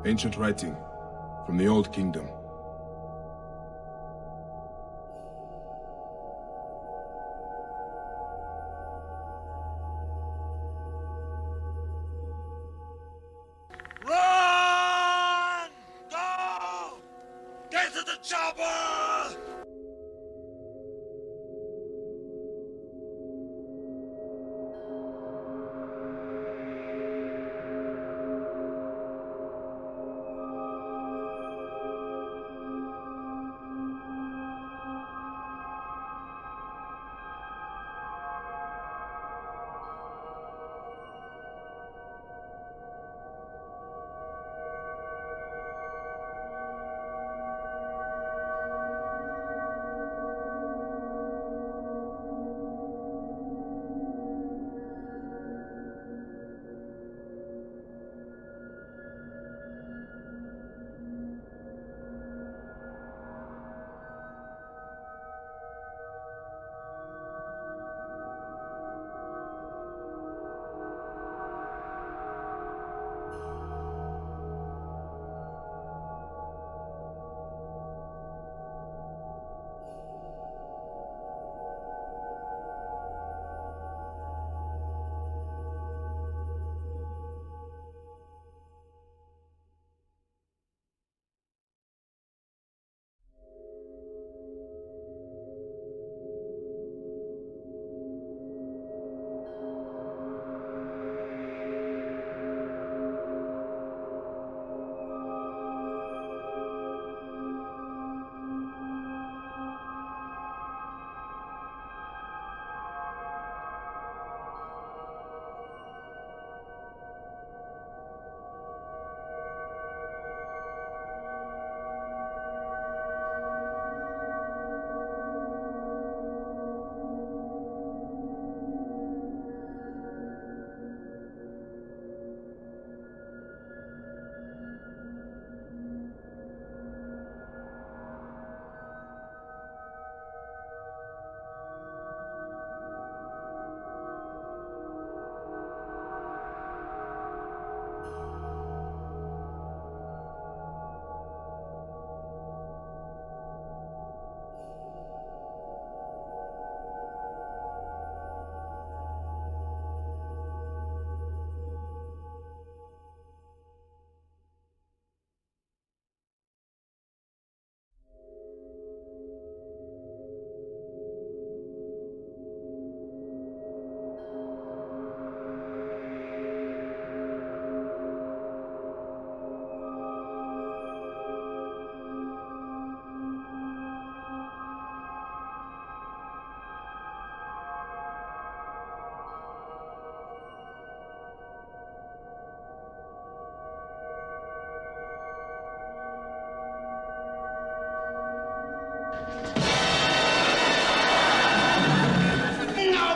Ancient writing from the Old Kingdom. Run! Go! Get to the chopper!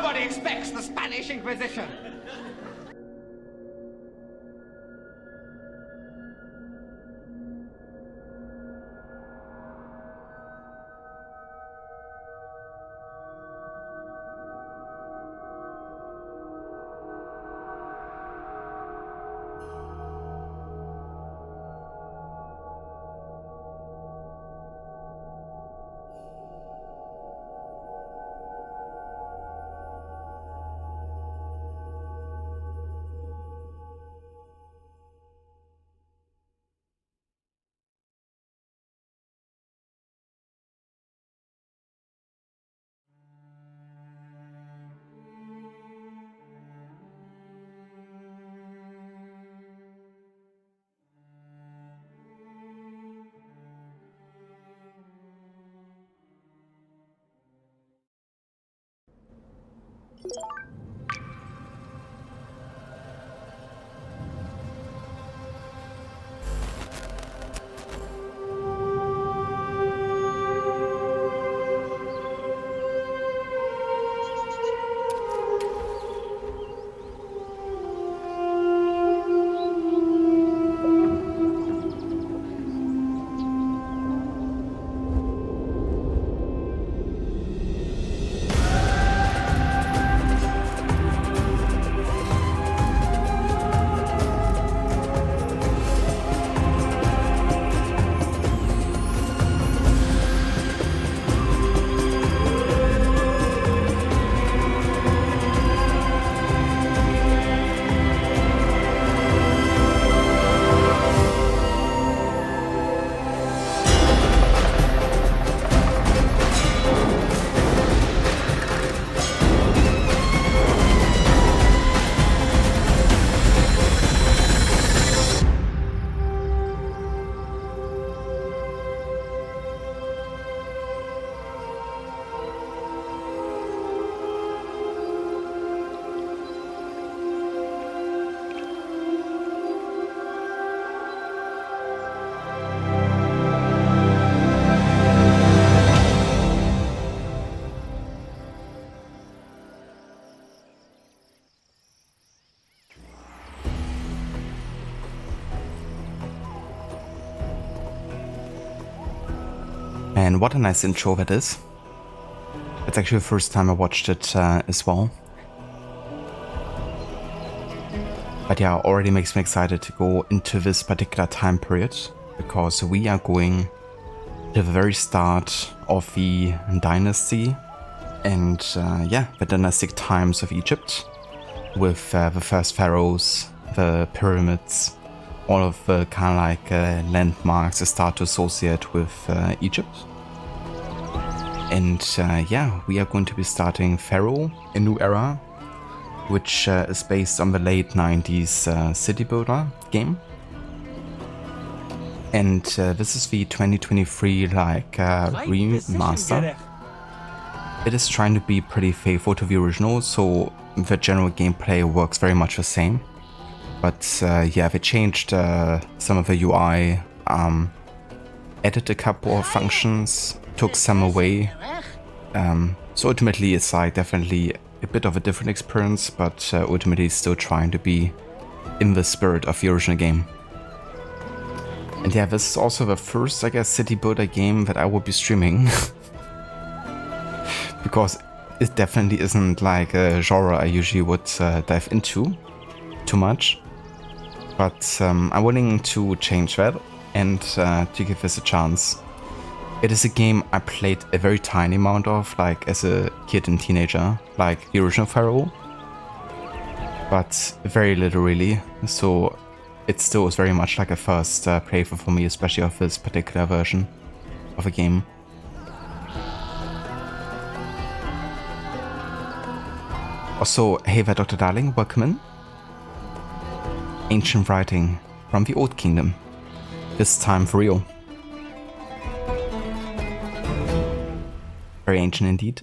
Nobody expects the Spanish Inquisition. And what a nice intro that is. It's actually the first time I watched it as well. But yeah, already makes me excited to go into this particular time period, because we are going to the very start of the dynasty and yeah, the dynastic times of Egypt, with the first pharaohs, the pyramids, all of the kind of like landmarks I start to associate with Egypt. And yeah, we are going to be starting Pharaoh, a new era, which is based on the late 90s city builder game. And this is the 2023 like remaster. It is trying to be pretty faithful to the original, so the general gameplay works very much the same. But yeah, they changed some of the UI, added a couple of functions, took some away. So ultimately it's like definitely a bit of a different experience, but ultimately still trying to be in the spirit of the original game. And yeah, this is also the first, I guess, city builder game that I will be streaming. Because it definitely isn't like a genre I usually would dive into too much. But I'm willing to change that and to give this a chance. It is a game I played a very tiny amount of, like as a kid and teenager, like the original Pharaoh. But very little really, so it still was very much like a first playthrough for me, especially of this particular version of a game. Also, hey there Dr. Darling, welcome in. Ancient writing from the Old Kingdom, this time for real. Very ancient indeed.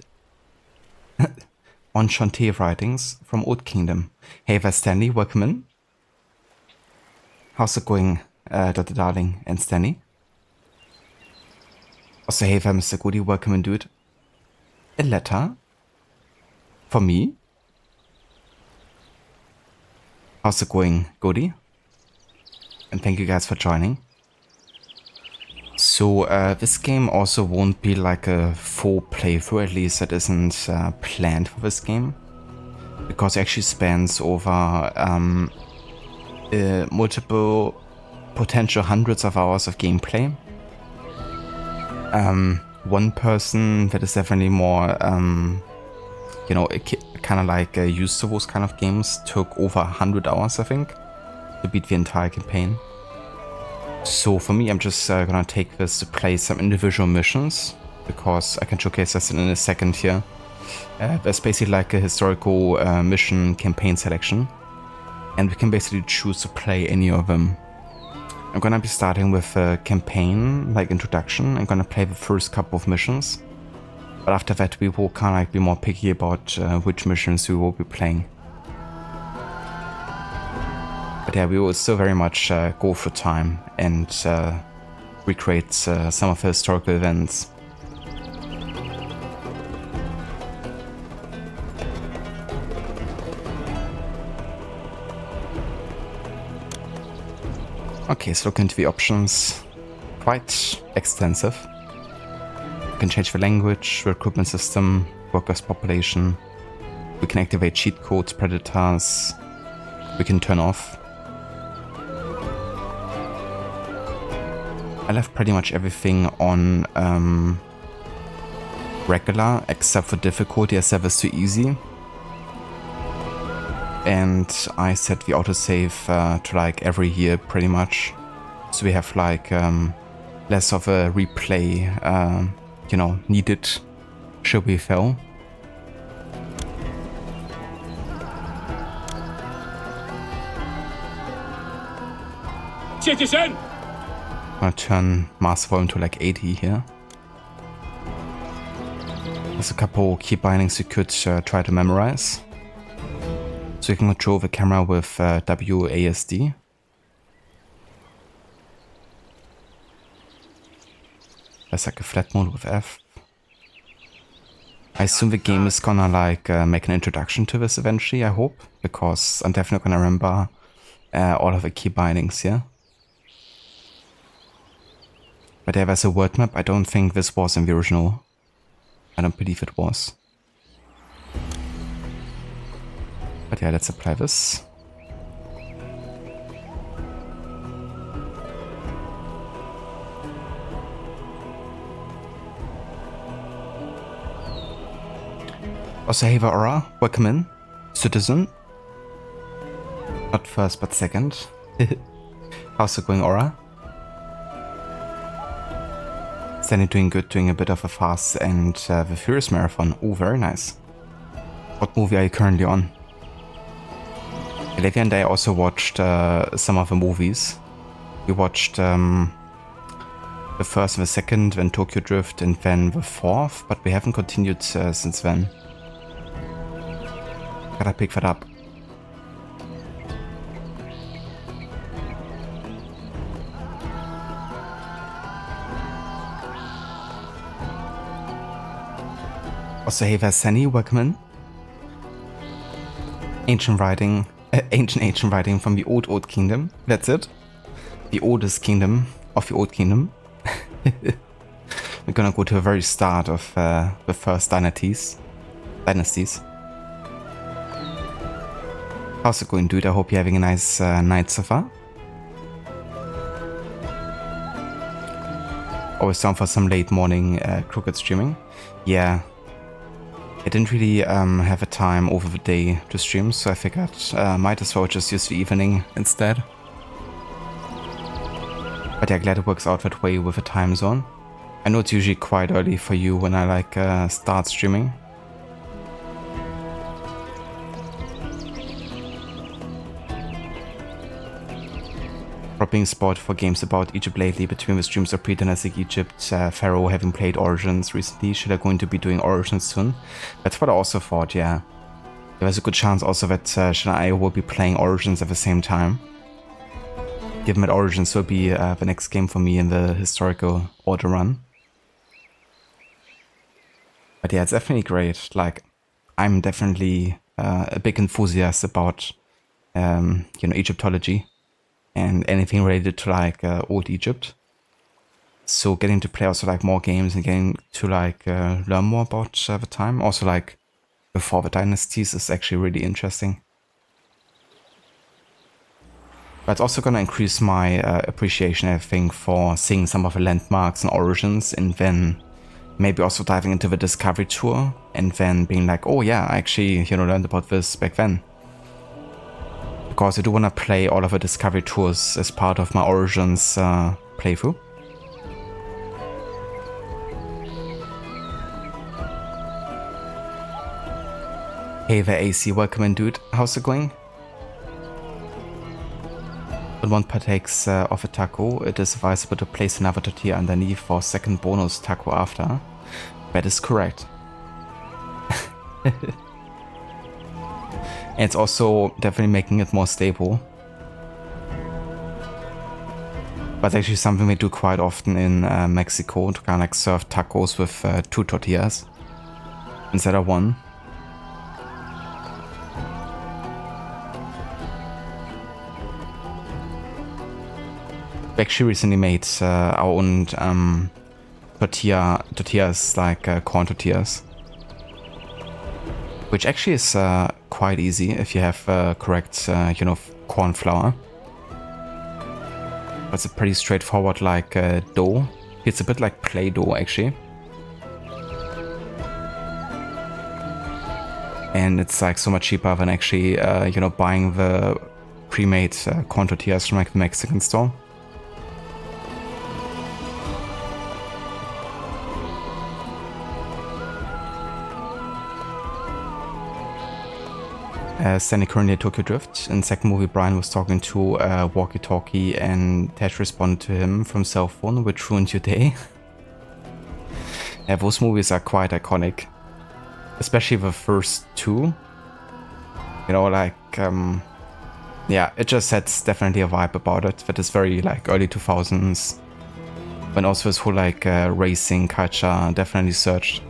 Enchanté writings from Old Kingdom. Hey there Stanley, welcome in. How's it going, Dr. Darling and Stanley? Also, hey there Mr. Goody, welcome in, dude. A letter? For me? How's it going, Goody? And thank you guys for joining. So this game also won't be like a full playthrough, at least that isn't planned for this game. Because it actually spans over multiple, potential hundreds of hours of gameplay. One person that is definitely more, you know, kind of like used to those kind of games took over 100 hours, I think, to beat the entire campaign. So for me, I'm just gonna take this to play some individual missions, because I can showcase this in a second here. There's basically like a historical mission campaign selection, and we can basically choose to play any of them. I'm gonna be starting with a campaign, like introduction. I'm gonna play the first couple of missions, but after that we will kind of like be more picky about which missions we will be playing. But yeah, we will still very much go for time and recreate some of the historical events. Okay, let's look into the options. Quite extensive. We can change the language, recruitment system, workers population. We can activate cheat codes, predators. We can turn off. I left pretty much everything on regular, except for difficulty. I set this to easy. And I set the autosave to like every year pretty much. So we have like less of a replay, you know, needed should we fail. Citizen! I'm gonna turn master volume to like 80 here. There's a couple key bindings you could try to memorize. So you can control the camera with WASD. There's like a flat mode with F. I assume the game is gonna like make an introduction to this eventually, I hope, because I'm definitely gonna remember all of the key bindings here. But there was a word map. I don't think this was in the original. I don't believe it was. But yeah, let's apply this. Also, hey Aura, welcome in. Citizen. Not first, but second. How's it going, Aura? Stanley doing good, doing a bit of a fast and the Furious Marathon. Oh, very nice. What movie are you currently on? Olivia and I also watched some of the movies. We watched the first and the second, then Tokyo Drift, and then the fourth, but we haven't continued since then. Gotta pick that up. Also, hey there, Sunny, welcome in. Ancient writing from the old kingdom. That's it. The oldest kingdom of the old kingdom. We're gonna go to the very start of the first dynasties. How's it going, dude? I hope you're having a nice night so far. Always down for some late morning crooked streaming. Yeah. I didn't really have a time over the day to stream, so I figured might as well just use the evening instead. But yeah, glad it works out that way with a time zone. I know it's usually quite early for you when I like start streaming. Being spot for games about Egypt lately between the streams of Predynastic Egypt, Pharaoh having played Origins recently. Should I going to be doing Origins soon? That's what I also thought, yeah. There's a good chance also that Shan and I will be playing Origins at the same time. Given that Origins will be the next game for me in the historical order run. But yeah, it's definitely great. Like, I'm definitely a big enthusiast about, Egyptology. And anything related to like old Egypt. So getting to play also like more games and getting to like learn more about the time. Also like before the dynasties is actually really interesting. But it's also gonna increase my appreciation, I think, for seeing some of the landmarks and origins, and then maybe also diving into the Discovery Tour and then being like, oh yeah, I actually learned about this back then. Because I do want to play all of the Discovery Tours as part of my Origins playthrough. Hey there, AC, welcome in, dude. How's it going? When one partakes of a taco, it is advisable to place another tortilla underneath for a second bonus taco after. That is correct. And it's also definitely making it more stable. But actually something we do quite often in Mexico, to kind of like serve tacos with 2 tortillas instead of 1. We actually recently made our own tortillas, like corn tortillas. Which actually is quite easy if you have correct, corn flour. It's a pretty straightforward like dough. It's a bit like Play-Doh actually. And it's like so much cheaper than actually, buying the pre-made corn tortillas from like the Mexican store. Standing currently at Tokyo Drift. In the second movie, Brian was talking to a walkie-talkie and Ted responded to him from cell phone, which ruined your day. Yeah, those movies are quite iconic. Especially the first 2. Yeah, it just sets definitely a vibe about it that is very like early 2000s. When also this whole like racing culture definitely surged.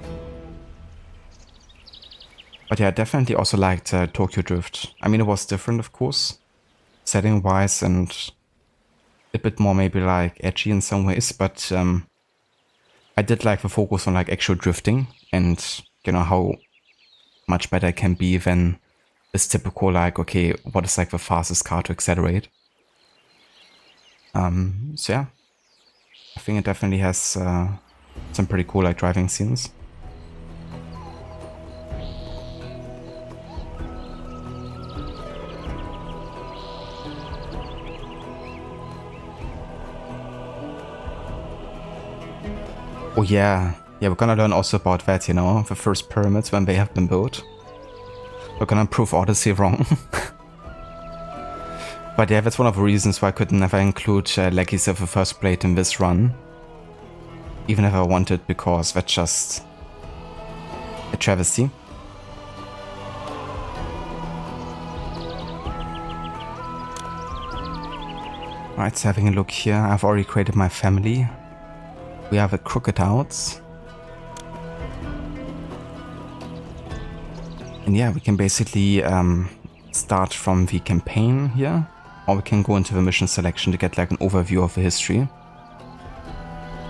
But yeah, I definitely also liked Tokyo Drift. I mean, it was different, of course, setting-wise, and a bit more maybe like edgy in some ways, but I did like the focus on like actual drifting and, you know, how much better it can be than this typical like, okay, what is like the fastest car to accelerate. So yeah, I think it definitely has some pretty cool like driving scenes. Oh yeah, we're gonna learn also about that, you know, the first pyramids when they have been built. We're gonna prove Odyssey wrong. But yeah, that's one of the reasons why I could never include Legacy of the First Blade in this run. Even if I wanted, because that's just a travesty. Alright, so having a look here, I've already created my family. We have the Crocodiles. And yeah, we can basically start from the campaign here, or we can go into the mission selection to get like an overview of the history.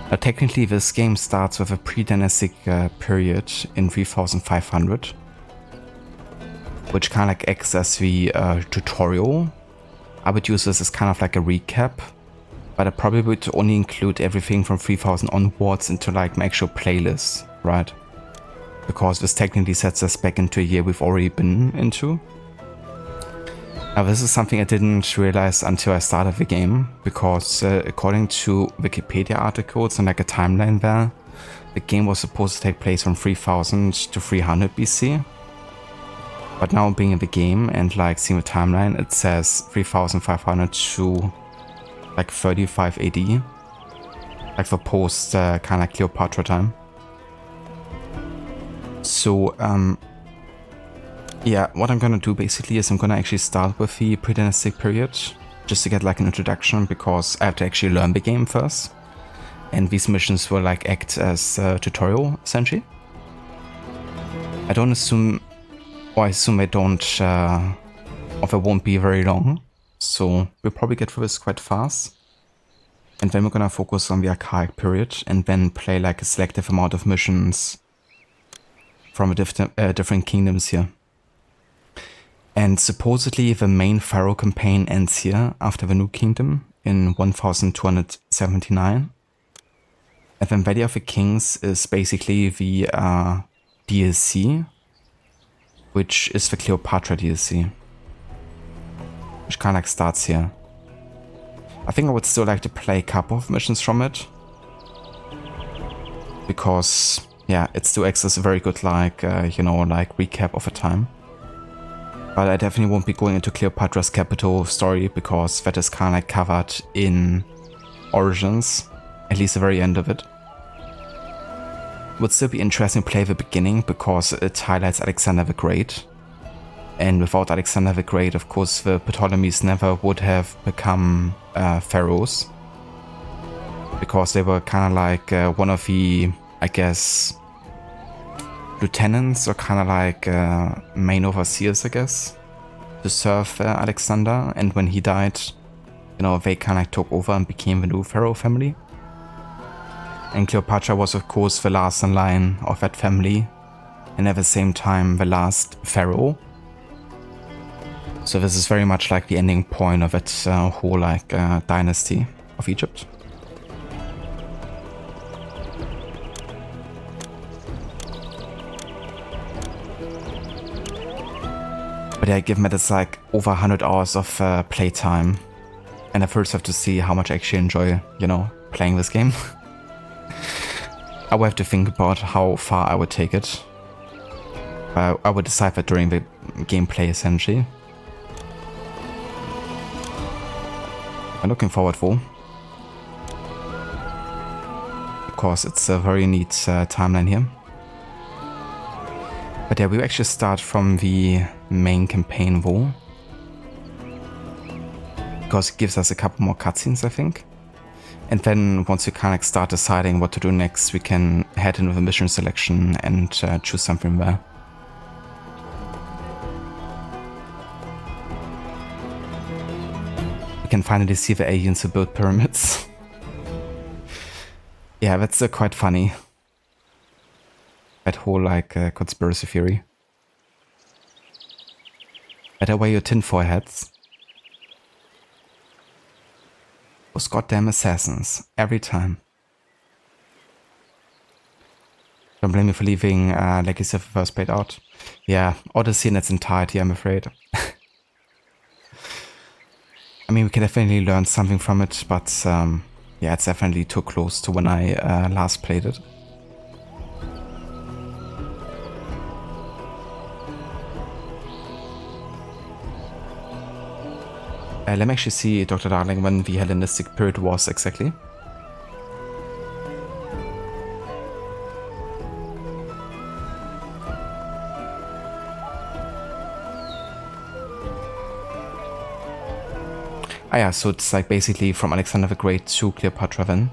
Now technically this game starts with a Predynastic period in 3500, which kind of like acts as the tutorial. I would use this as kind of like a recap, but I probably would only include everything from 3000 onwards into like my actual playlist, right? Because this technically sets us back into a year we've already been into. Now this is something I didn't realize until I started the game, because according to Wikipedia articles and like a timeline there, the game was supposed to take place from 3000 to 300 BC. But now being in the game and like seeing the timeline, it says 3500 to like 35 AD, like the post kind of like Cleopatra time. So yeah, what I'm gonna do basically is I'm gonna actually start with the Predynastic period, just to get like an introduction, because I have to actually learn the game first. And these missions will like act as a tutorial, essentially. I don't assume, or I assume they don't, or they won't be very long. So we'll probably get through this quite fast. And then we're gonna focus on the Archaic period and then play like a selective amount of missions from different kingdoms here. And supposedly the main Pharaoh campaign ends here after the New Kingdom in 1279. And then Valley of the Kings is basically the DLC, which is the Cleopatra DLC, which kind of like starts here. I think I would still like to play a couple of missions from it, because yeah, it still acts as a very good like, you know, like recap of a time. But I definitely won't be going into Cleopatra's capital story, because that is kind of like covered in Origins, at least the very end of it. Would still be interesting to play the beginning, because it highlights Alexander the Great. And without Alexander the Great, of course, the Ptolemies never would have become pharaohs, because they were kind of like one of the, I guess, lieutenants, or kind of like main overseers, I guess, to serve Alexander. And when he died, you know, they kind of like took over and became the new Pharaoh family. And Cleopatra was, of course, the last in line of that family, and at the same time the last pharaoh. So this is very much like the ending point of that whole like dynasty of Egypt. But yeah, given that it's like over 100 hours of playtime, and I first have to see how much I actually enjoy, you know, playing this game. I will have to think about how far I would take it. I would decide that during the gameplay, essentially. I'm looking forward for, because it's a very neat timeline here. But yeah, we actually start from the main campaign though, because it gives us a couple more cutscenes, I think. And then once we kind of start deciding what to do next, we can head into the mission selection and choose something there. can finally see the aliens who built pyramids. Yeah, that's quite funny. That whole like conspiracy theory. Better wear your tinfoil hats. Those goddamn assassins, every time. Don't blame me for leaving Legacy of the First Blade out. Yeah, Odyssey in its entirety, I'm afraid. I mean, we can definitely learn something from it, but yeah, it's definitely too close to when I last played it. Let me actually see, Dr. Darling, when the Hellenistic period was exactly. Ah yeah, so it's like basically from Alexander the Great to Cleopatra then.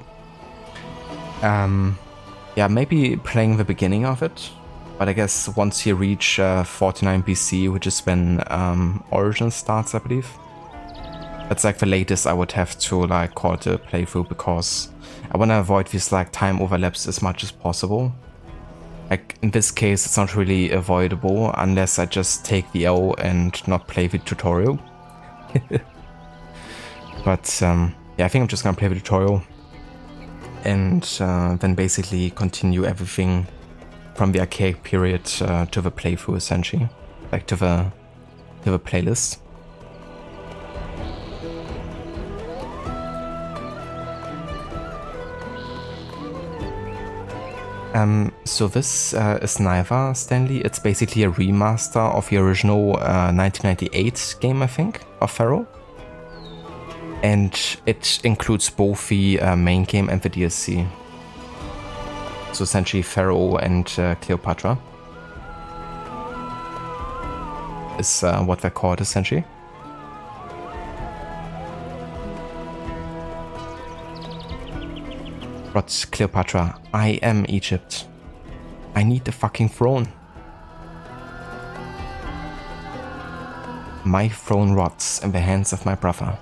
Yeah, maybe playing the beginning of it, but I guess once you reach 49 BC, which is when Origin starts, I believe. That's like the latest I would have to like call it a playthrough, because I want to avoid these like time overlaps as much as possible. Like in this case, it's not really avoidable unless I just take the L and not play the tutorial. But yeah, I think I'm just gonna play the tutorial and then basically continue everything from the archaic period to the playthrough, essentially, like to the playlist. So this is neither, Stanley. It's basically a remaster of the original 1998 game, I think, of Pharaoh. And it includes both the main game and the DLC. So essentially Pharaoh and Cleopatra is what they're called, essentially. But Cleopatra, I am Egypt. I need the fucking throne. My throne rots in the hands of my brother.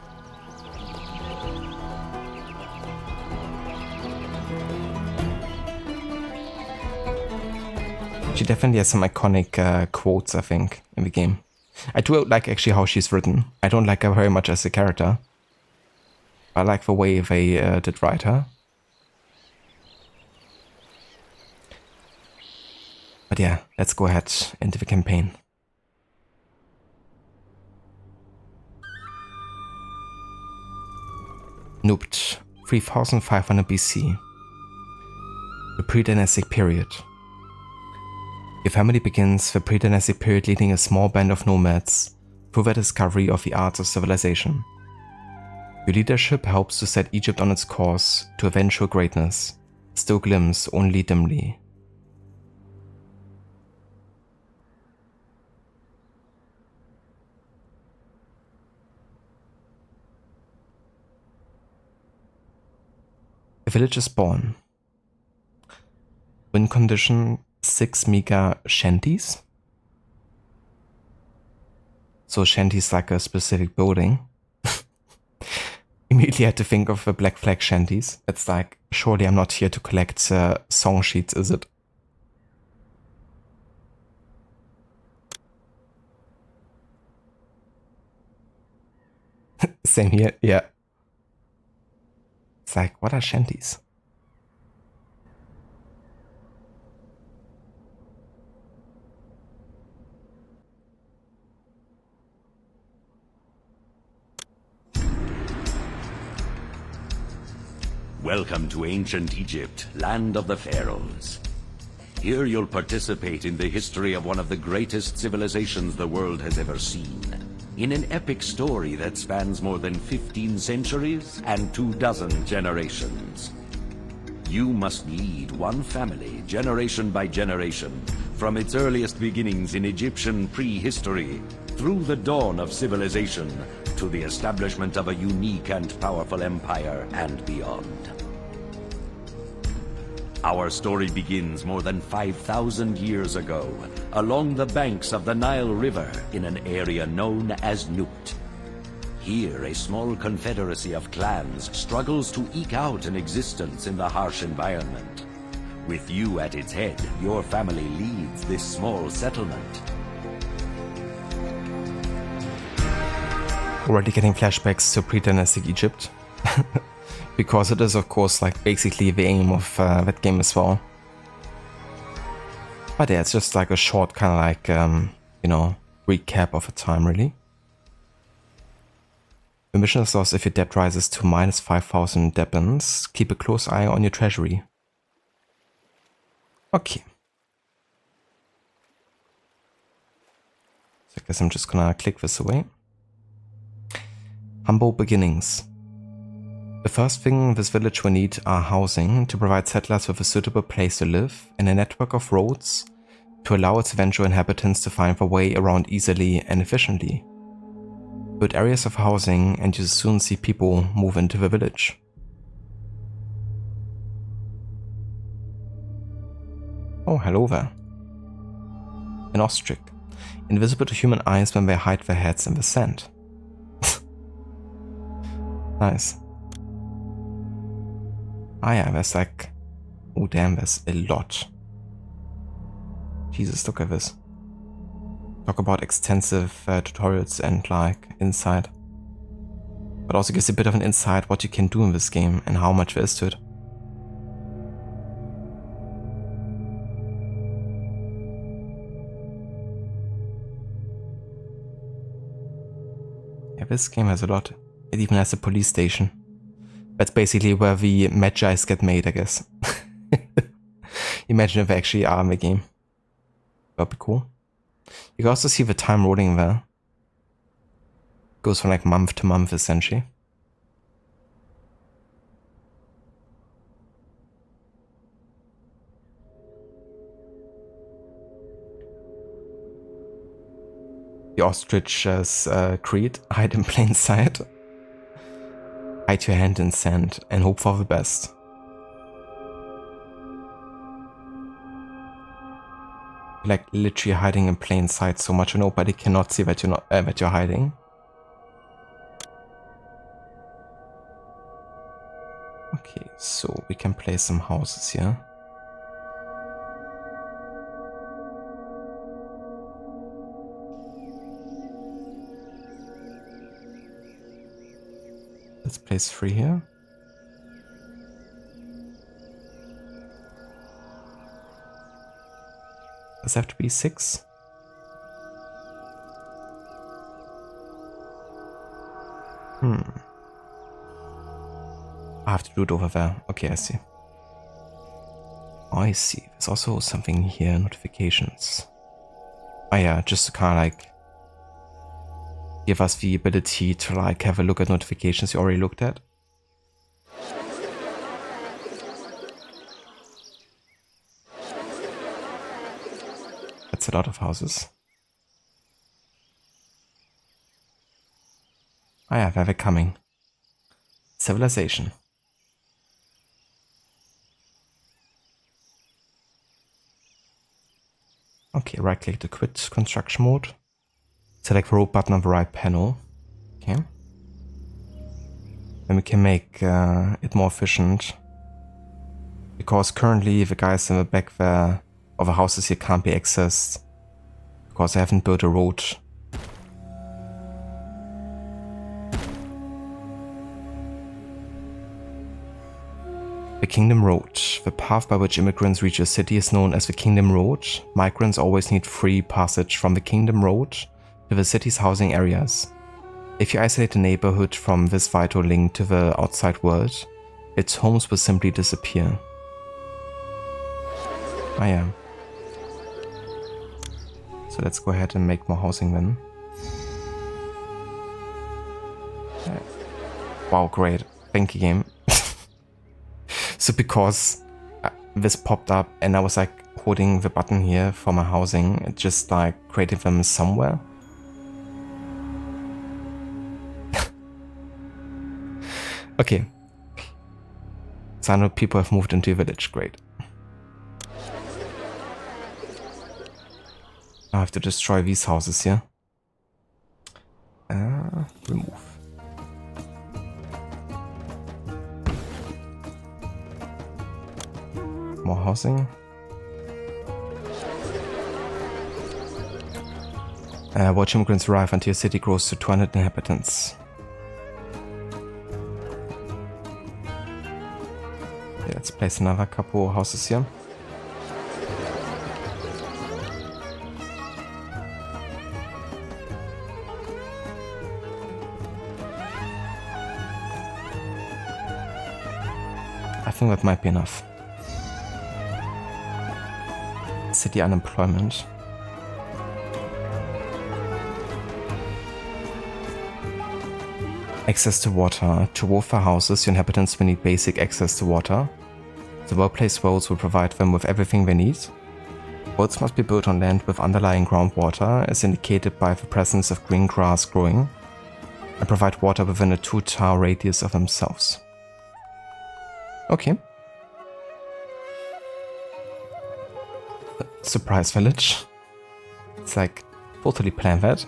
She definitely has some iconic quotes, I think, in the game. I do like actually how she's written. I don't like her very much as a character. I like the way they did write her. But yeah, let's go ahead into the campaign. Nubt, 3500 BC. The Predynastic period. Your family begins the Predynastic period leading a small band of nomads through the discovery of the arts of civilization. Your leadership helps to set Egypt on its course to eventual greatness, still glimpsed only dimly. The village is born. Win condition 6 mega shanties. So shanties like a specific building. Immediately had to think of the Black Flag shanties. It's like, surely I'm not here to collect song sheets, is it? Same here, yeah. It's like, what are shanties? Welcome to ancient Egypt, land of the pharaohs. Here you'll participate in the history of one of the greatest civilizations the world has ever seen. In an epic story that spans more than 15 centuries and 24 generations. You must lead one family, generation by generation, from its earliest beginnings in Egyptian prehistory, through the dawn of civilization, to the establishment of a unique and powerful empire and beyond. Our story begins more than 5,000 years ago, along the banks of the Nile River in an area known as Nubt. Here, a small confederacy of clans struggles to eke out an existence in the harsh environment. With you at its head, your family leads this small settlement. Already getting flashbacks to Predynastic Egypt. Because it is, of course, like basically the aim of that game as well. But yeah, it's just like a short kind of like, you know, recap of a time, really. The mission is lost if your debt rises to minus 5,000 debens. Keep a close eye on your treasury. Okay. So I guess I'm just gonna click this away. Humble beginnings. The first thing this village will need are housing to provide settlers with a suitable place to live and a network of roads to allow its eventual inhabitants to find their way around easily and efficiently. Build areas of housing and you soon see people move into the village. Oh, hello there. An ostrich. Invisible to human eyes when they hide their heads in the sand. Nice. Ah yeah, there's like... Oh damn, there's a lot. Jesus, look at this. Talk about extensive tutorials and like insight. But also gives a bit of an insight what you can do in this game and how much there is to it. Yeah, this game has a lot. It even has a police station. That's basically where the Magi's get made, I guess. Imagine if they actually are in the game. That'd be cool. You can also see the time rolling there. Goes from like month to month essentially. The ostrich's creed, hide in plain sight. Hide your hand in sand and hope for the best. Like literally hiding in plain sight so much nobody cannot see that you're hiding. Okay, so we can place some houses here. Let's place 3 here. Does it have to be 6? I have to do it over there. Okay, I see. Oh, I see. There's also something here, notifications. Oh yeah, just to kind of like give us the ability to like have a look at notifications you already looked at. That's a lot of houses. Oh yeah, where they're coming. Civilization. Okay, right click to quit construction mode. Select the road button on the right panel. Okay. Then we can make it more efficient. Because currently the guys in the back there, or the houses here can't be accessed. Because I haven't built a road. The Kingdom Road. The path by which immigrants reach a city is known as the Kingdom Road. Migrants always need free passage from the Kingdom Road to the city's housing areas. If you isolate the neighborhood from this vital link to the outside world, its homes will simply disappear. Ah yeah. So let's go ahead and make more housing then. Wow, great. Thank you, game. So because this popped up and I was like holding the button here for my housing, it just like created them somewhere. Okay. So I know people have moved into a village, great. I have to destroy these houses here. Remove. more housing. Watch immigrants arrive until your city grows to 200 inhabitants. Okay, let's place another couple houses here. I think that might be enough. City unemployment. Access to water. To vote for houses, your inhabitants will need basic access to water. The well-placed votes will provide them with everything they need. Votes must be built on land with underlying groundwater, as indicated by the presence of green grass growing, and provide water within a 2-tower radius of themselves. Okay. Surprise village. It's like totally planned that.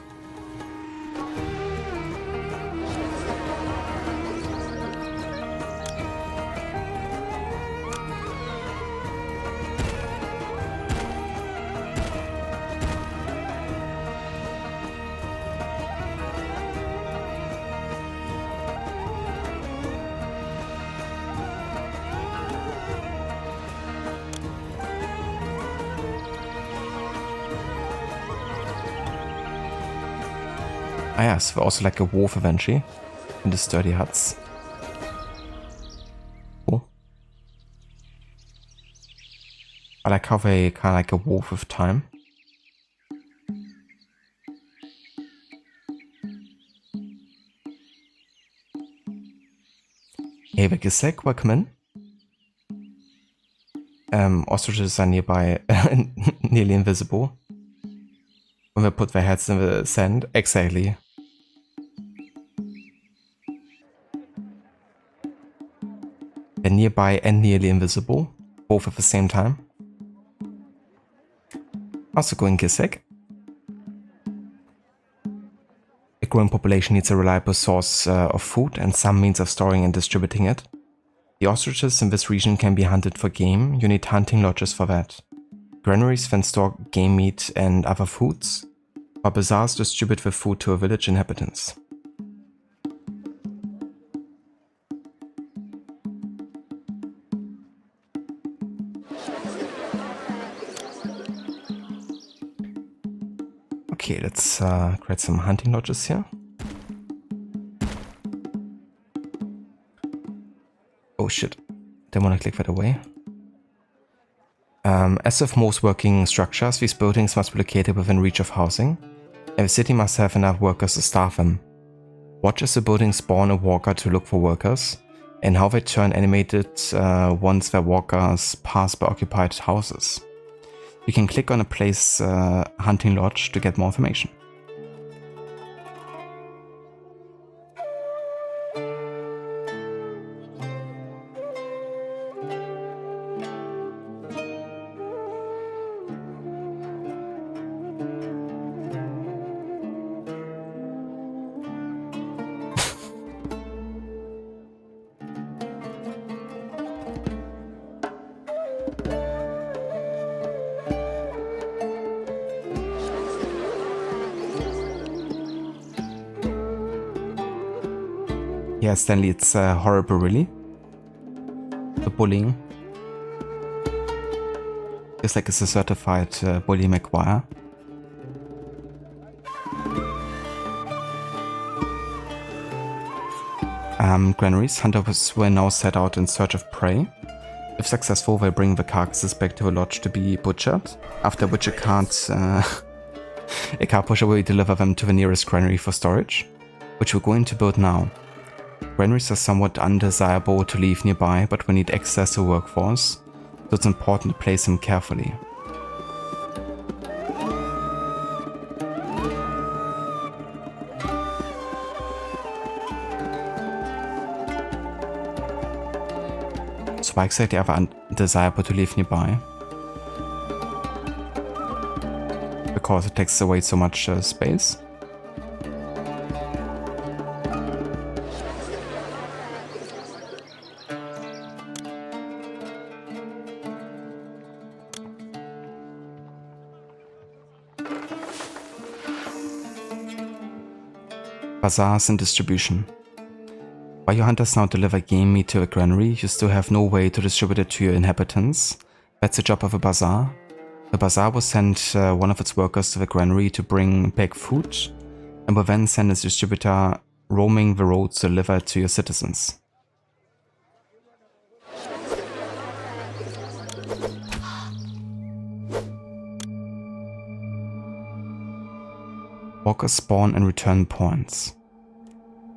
Ah yeah, so also like a wolf eventually in the sturdy huts. Cool. I like how they kind of like a wolf with time. Hey, Vegisek, welcome in. Ostriches are nearby, nearly invisible. When they put their heads in the sand, exactly. They're nearby and nearly invisible, both at the same time. Also going Gisek. A growing population needs a reliable source of food and some means of storing and distributing it. The ostriches in this region can be hunted for game. You need hunting lodges for that. Granaries then store game meat and other foods, while bazaars distribute the food to a village inhabitants. Okay, let's create some hunting lodges here. Oh shit, didn't want to click that away. As with most working structures, these buildings must be located within reach of housing, and the city must have enough workers to staff them. Watch as the buildings spawn a walker to look for workers, and how they turn animated once their walkers pass by occupied houses. You can click on a place hunting lodge to get more information. Yeah, Stanley, it's horrible, really. The bullying. It's like it's a certified bully McGuire. Granaries. Hunters will now set out in search of prey. If successful, they bring the carcasses back to the lodge to be butchered, after which a cart pusher will deliver them to the nearest granary for storage, which we're going to build now. Granaries are somewhat undesirable to leave nearby, but we need access to workforce, so it's important to place them carefully. So why exactly are they undesirable to leave nearby? Because it takes away so much space. Bazaars and distribution. While your hunters now deliver game meat to a granary, you still have no way to distribute it to your inhabitants. That's the job of a bazaar. The bazaar will send one of its workers to the granary to bring back food, and will then send its distributor roaming the roads to deliver it to your citizens. Walkers spawn and return points.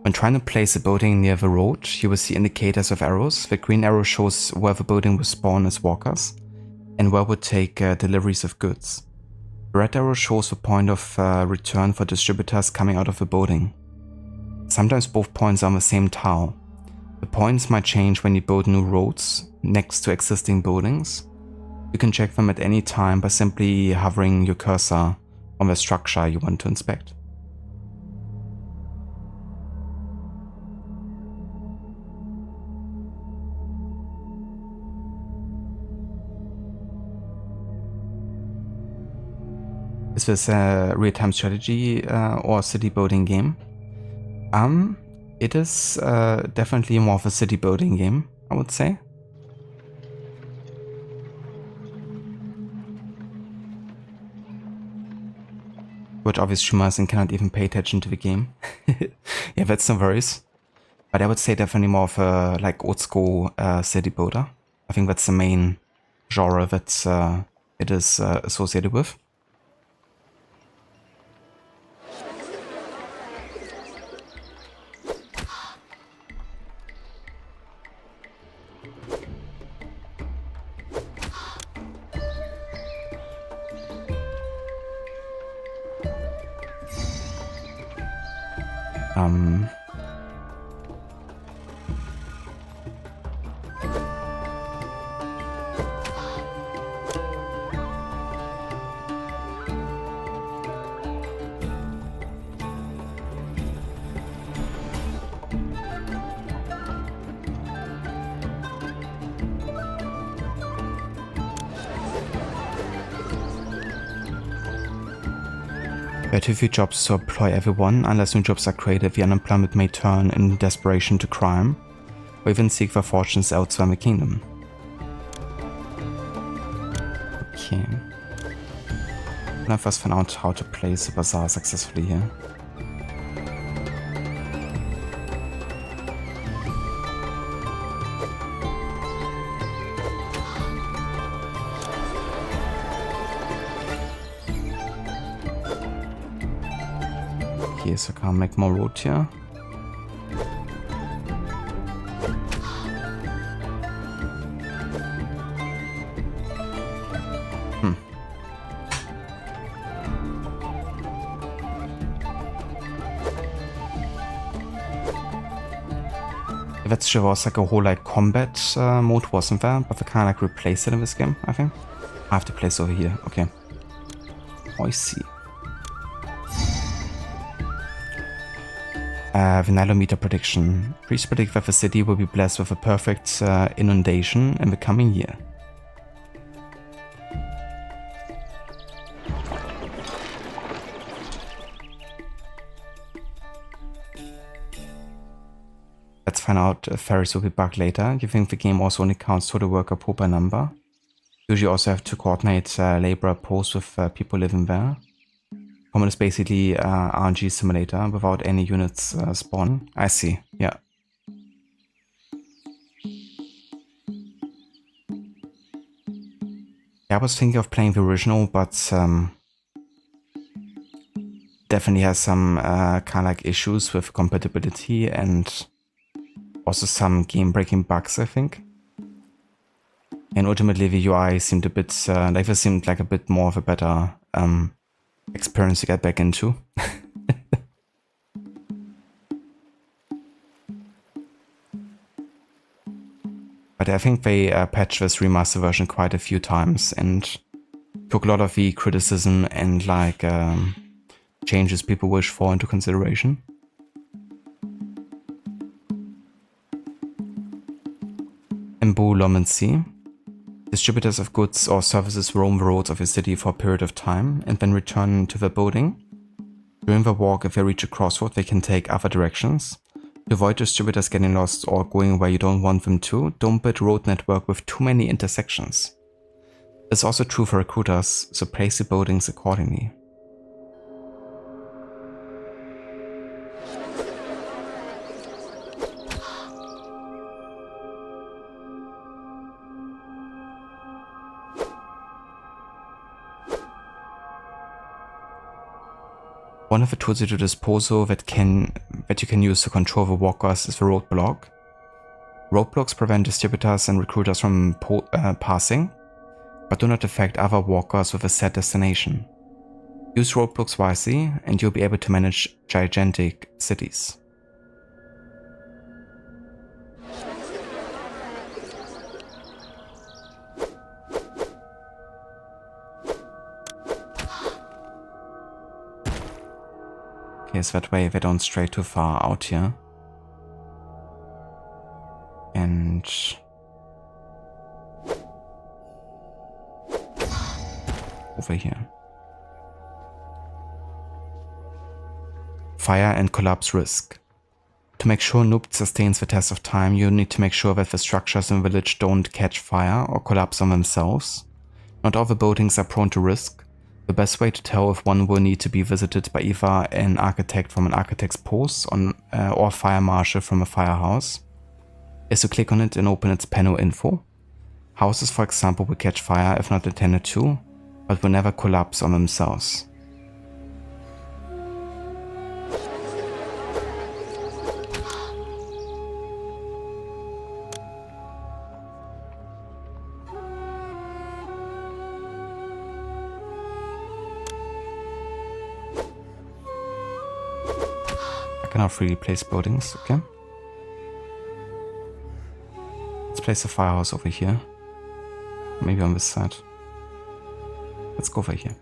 When trying to place a building near the road, you will see indicators of arrows. The green arrow shows where the building will spawn as walkers, and where would take deliveries of goods. The red arrow shows the point of return for distributors coming out of the building. Sometimes both points are on the same tile. The points might change when you build new roads next to existing buildings. You can check them at any time by simply hovering your cursor on the structure you want to inspect. Is this a real-time strategy or city building game? It is definitely more of a city building game, I would say. Which obvious streamers and cannot even pay attention to the game. Yeah, that's no worries. But I would say definitely more of a like old school city builder. I think that's the main genre that it is associated with. There are too few jobs to employ everyone. Unless new jobs are created, the unemployment may turn in desperation to crime, or even seek their fortunes elsewhere in the kingdom. Okay. Let us first find out how to place the bazaar successfully here. Okay, so I can make more road here. That sure was like a whole like combat mode, wasn't there? But they kind of like replaced it in this game, I think. I have to place over here, okay. Oh, I see. The Nile meter prediction. Priests predict that the city will be blessed with a perfect inundation in the coming year. Let's find out if Pharaoh will be back later. You think the game also only counts total worker pool by number? Usually also have to coordinate labor pools with people living there. Common is basically RNG simulator without any units spawning. I see, yeah. I was thinking of playing the original, but definitely has some kind of like issues with compatibility and also some game-breaking bugs, I think. And ultimately the UI seemed a bit, like it seemed like a bit more of a better experience to get back into. But I think they patched this remaster version quite a few times and took a lot of the criticism and like changes people wish for into consideration. Embulomancy. Distributors of goods or services roam the roads of your city for a period of time and then return to the building. During the walk, if they reach a crossroad, they can take other directions. To avoid distributors getting lost or going where you don't want them to, don't build a road network with too many intersections. This is also true for recruiters, so place your buildings accordingly. One of the tools at your disposal that you can use to control the walkers is the roadblock. Roadblocks prevent distributors and recruiters from passing, but do not affect other walkers with a set destination. Use roadblocks wisely and you'll be able to manage gigantic cities. Okay, so that way they don't stray too far out here. And over here. Fire and collapse risk. To make sure Nubt sustains the test of time, you need to make sure that the structures in the village don't catch fire or collapse on themselves. Not all the buildings are prone to risk. The best way to tell if one will need to be visited by either an architect from an architect's post or a fire marshal from a firehouse is to click on it and open its panel info. Houses, for example, will catch fire if not intended to, but will never collapse on themselves. I can now freely place buildings, okay? Let's place a firehouse over here. Maybe on this side. Let's go over here.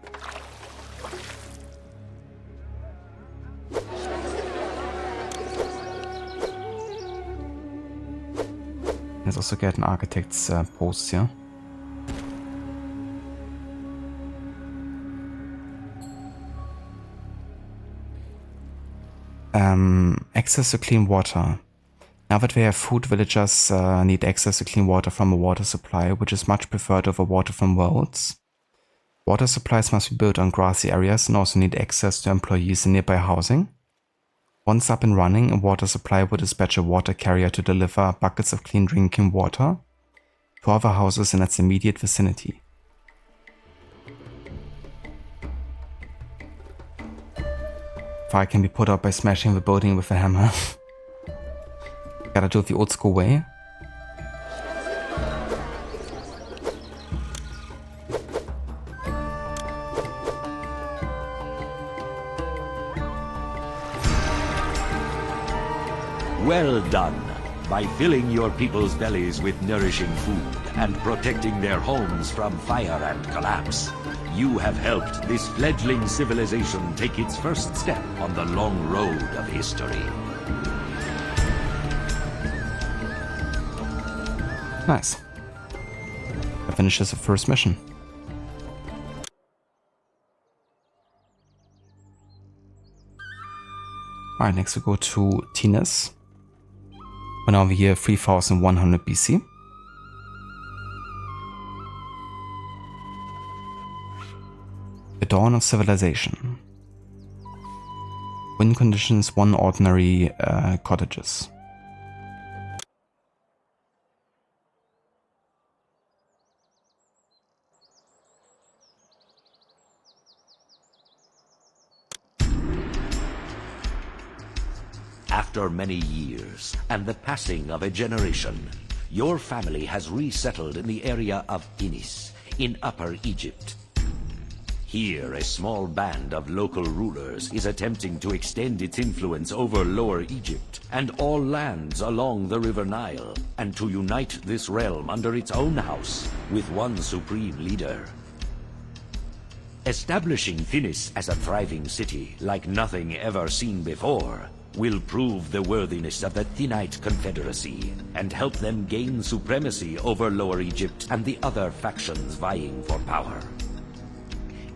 Let's also get an architect's post here. Access to clean water. Now that we have food, villagers need access to clean water from a water supply, which is much preferred over water from wells. Water supplies must be built on grassy areas and also need access to employees in nearby housing. Once up and running, a water supply will dispatch a water carrier to deliver buckets of clean drinking water to other houses in its immediate vicinity. Fire can be put out by smashing the building with a hammer. Gotta do it the old school way. Well done. By filling your people's bellies with nourishing food and protecting their homes from fire and collapse, you have helped this fledgling civilization take its first step on the long road of history. Nice. That finishes the first mission. Alright, next we go to Thinis. We're now over here 3100 BC. The dawn of civilization. Wind conditions 1 ordinary cottages. After many years and the passing of a generation, your family has resettled in the area of Thinis, in Upper Egypt. Here, a small band of local rulers is attempting to extend its influence over Lower Egypt and all lands along the River Nile, and to unite this realm under its own house with one supreme leader. Establishing Thinis as a thriving city like nothing ever seen before will prove the worthiness of the Thinite Confederacy and help them gain supremacy over Lower Egypt and the other factions vying for power.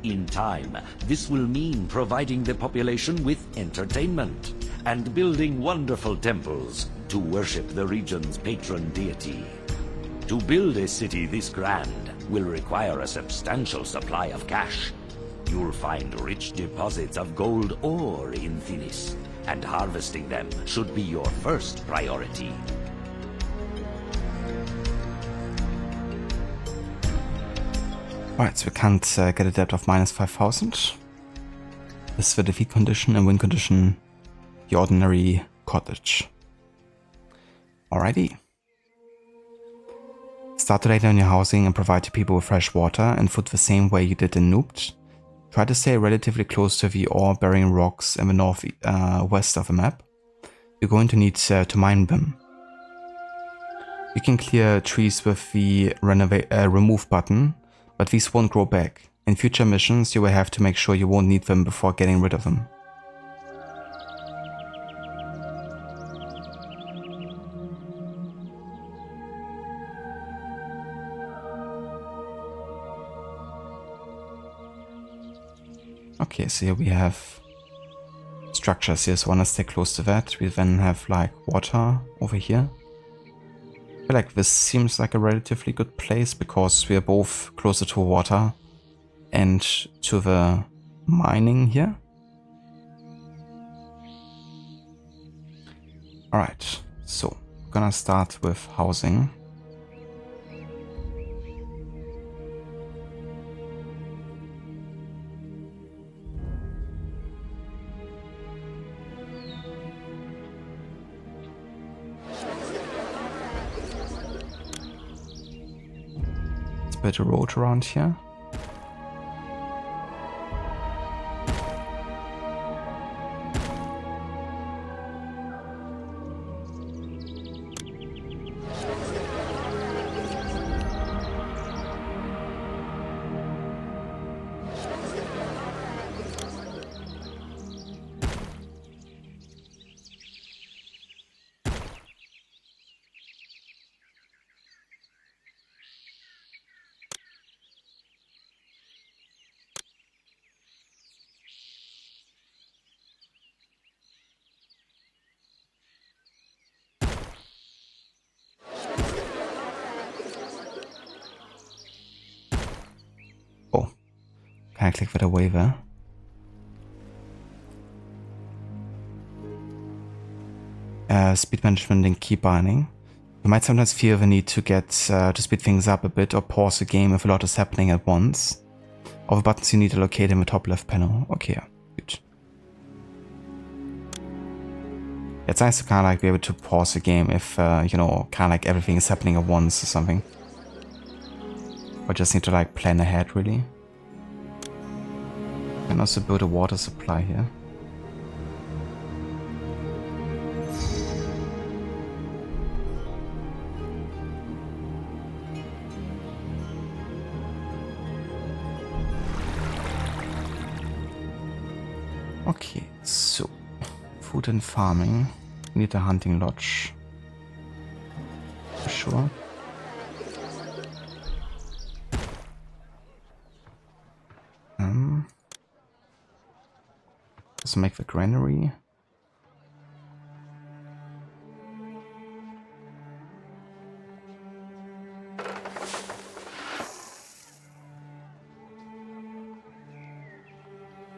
In time, this will mean providing the population with entertainment and building wonderful temples to worship the region's patron deity. To build a city this grand will require a substantial supply of cash. You'll find rich deposits of gold ore in Thinis, and harvesting them should be your first priority. Alright, so we can't get a debt of minus 5,000. This is the defeat condition, and win condition, the ordinary cottage. Alrighty. Start to lay down your housing and provide your people with fresh water and food the same way you did in Nubt. Try to stay relatively close to the ore-bearing rocks in the northwest of the map. You're going to need to mine them. You can clear trees with the remove button, but these won't grow back. In future missions, you will have to make sure you won't need them before getting rid of them. Okay, so here we have structures here, so I want to stay close to that. We then have like water over here. I feel like this seems like a relatively good place because we are both closer to water and to the mining here. Alright, so we're gonna start with housing. Bit of road around here. Can I click that away there? Speed management and key binding. You might sometimes feel the need to get to speed things up a bit or pause the game if a lot is happening at once. All the buttons you need to locate in the top left panel. Okay, good. It's nice to kind of like be able to pause the game if, you know, kind of like everything is happening at once or something. Or just need to like plan ahead, really. Can also build a water supply here. Okay, so food and farming. We need a hunting lodge. For sure. Let's make the granary.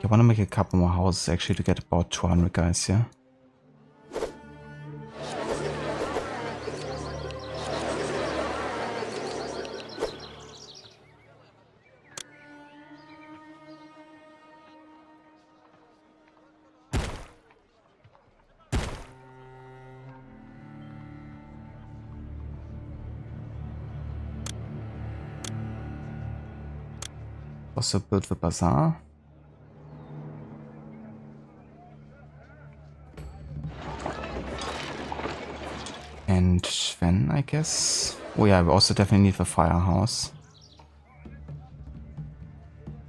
I want to make a couple more houses actually to get about 200 guys here. Also build the bazaar. And then I guess... Oh yeah, we also definitely need the firehouse.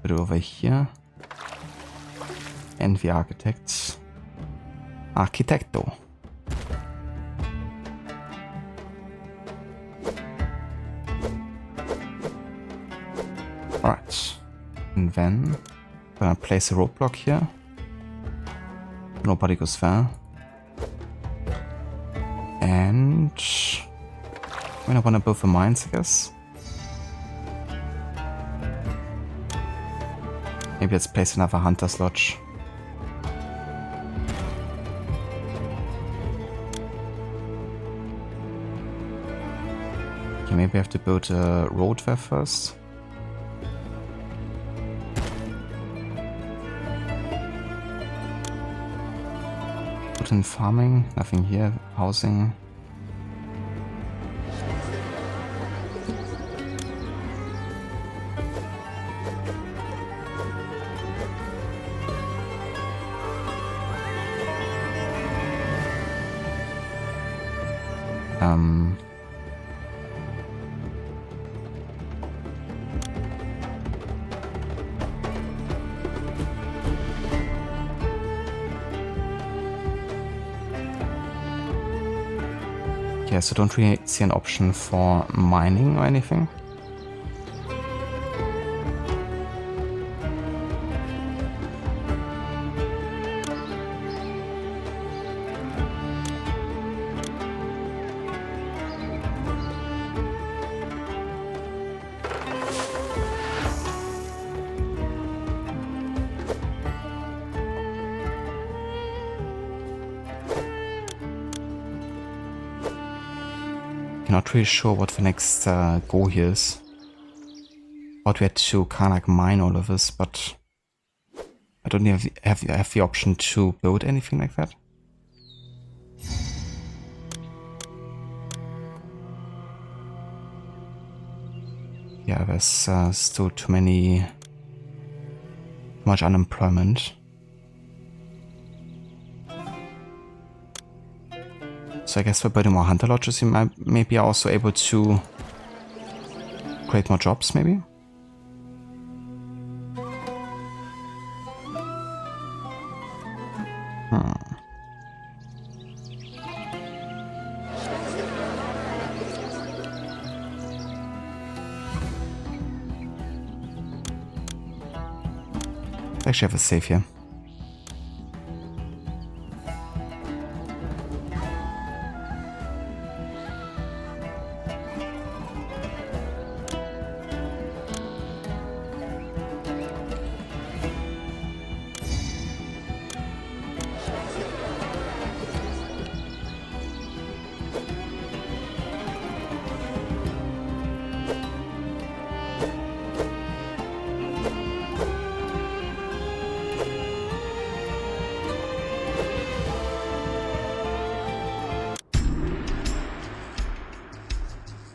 Put it over here. And the architects. Arquitecto. Alright. And then I'm gonna place a roadblock here. Nobody goes there. And I wanna build the mines, I guess. Maybe let's place another hunter's lodge. Okay, maybe I have to build a road there first. Put in farming, nothing here, housing. Yeah, so don't really see an option for mining or anything. Not really sure what the next goal here is. Thought we had to kind of like mine all of this, but I don't have the option to build anything like that. Yeah, there's still too much unemployment. So I guess for building more hunter lodges, you might maybe are also able to create more jobs, maybe? Actually have a save here.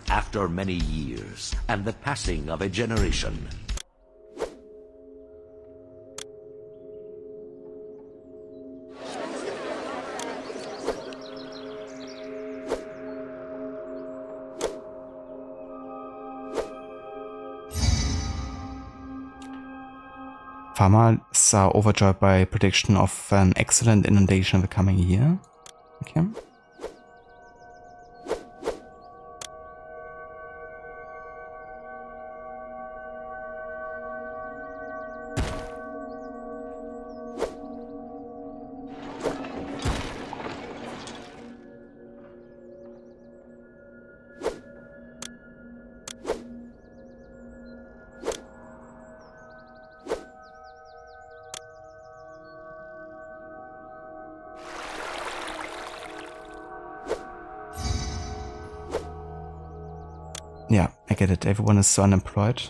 After many years and the passing of a generation, Farmers are overjoyed by prediction of an excellent inundation in the coming year. Okay. Yeah, I get it. Everyone is so unemployed.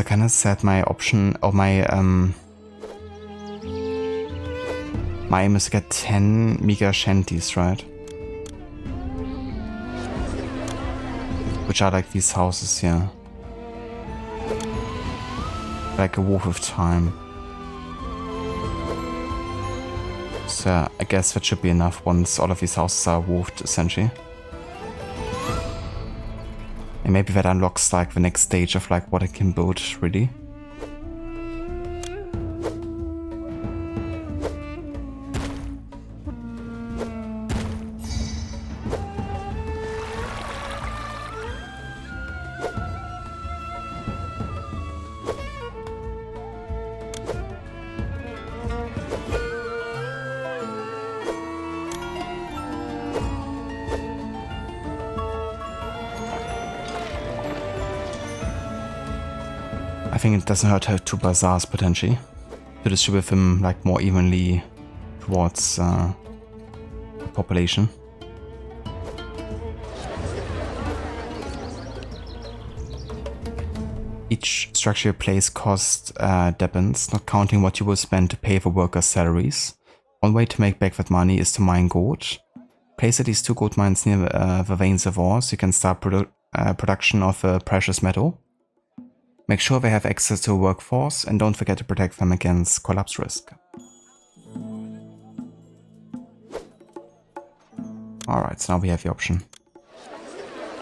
I kind of said my option, or my aim is to get 10 mega shanties, right? Which are like these houses here. Like a wolf of time. So I guess that should be enough once all of these houses are wolfed, essentially. And maybe that unlocks like the next stage of like what I can build, really. I think it doesn't hurt to have 2 bazaars potentially, to distribute them like more evenly towards the population. Each structure you place costs depends, not counting what you will spend to pay for workers' salaries. One way to make back that money is to mine gold. Place at least 2 gold mines near the veins of ore so you can start production of precious metal. Make sure they have access to a workforce and don't forget to protect them against collapse risk. Alright, so now we have the option.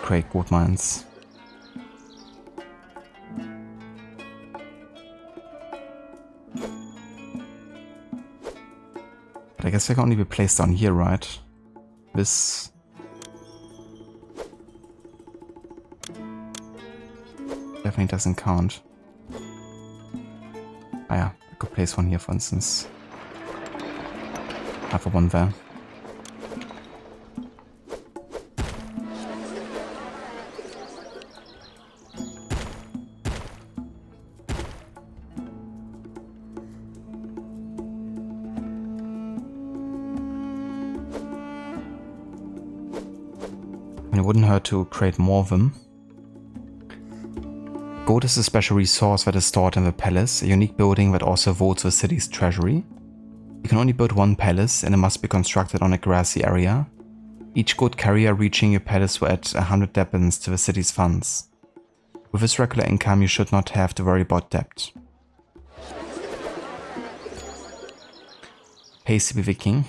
Create gold mines. But I guess they can only be placed down here, right? This... definitely doesn't count. Ah yeah, I could place one here for instance. Have one there. And it wouldn't hurt to create more of them. Gold is a special resource that is stored in the palace, a unique building that also votes the city's treasury. You can only build 1 palace and it must be constructed on a grassy area. Each gold carrier reaching your palace will add 100 depens to the city's funds. With this regular income you should not have to worry about debt. Hasty Viking.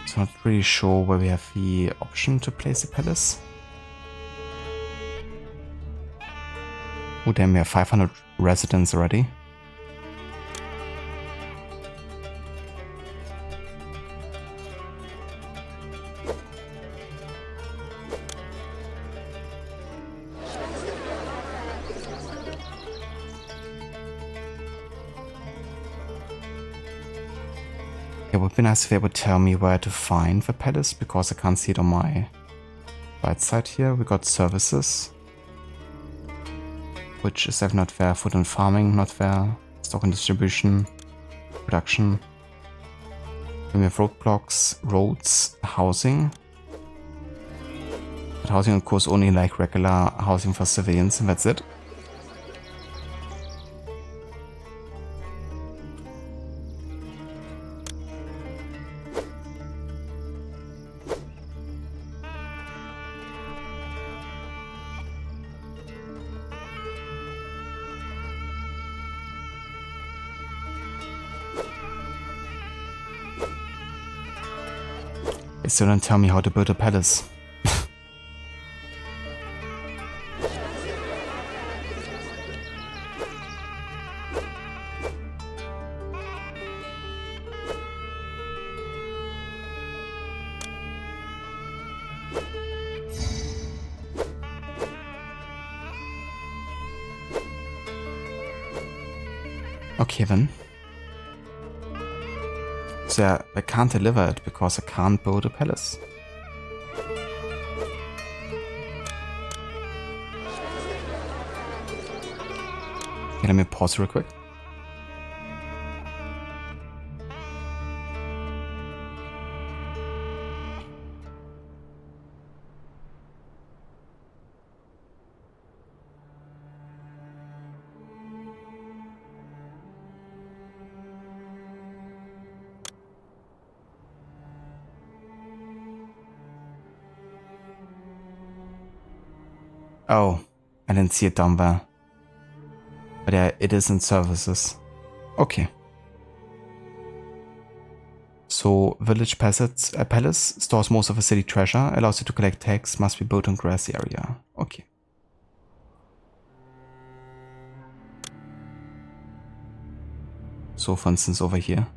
So not really sure where we have the option to place a palace. Oh damn, we have 500 residents already. It would be nice if they would tell me where to find the palace, because I can't see it on my right side here. We got services, which is not there. Food and farming, not there. Stock and distribution, production. Then we have roadblocks, roads, housing. But housing, of course, only like regular housing for civilians, and that's it. They still don't tell me how to build a palace. Okay then. So yeah, I can't deliver it because I can't build a palace. Okay, let me pause real quick. Oh, I didn't see it down there. But yeah, it is in services. Okay. So, village palace stores most of the city treasure, allows you to collect tax, must be built on grassy area. Okay. So, for instance, over here.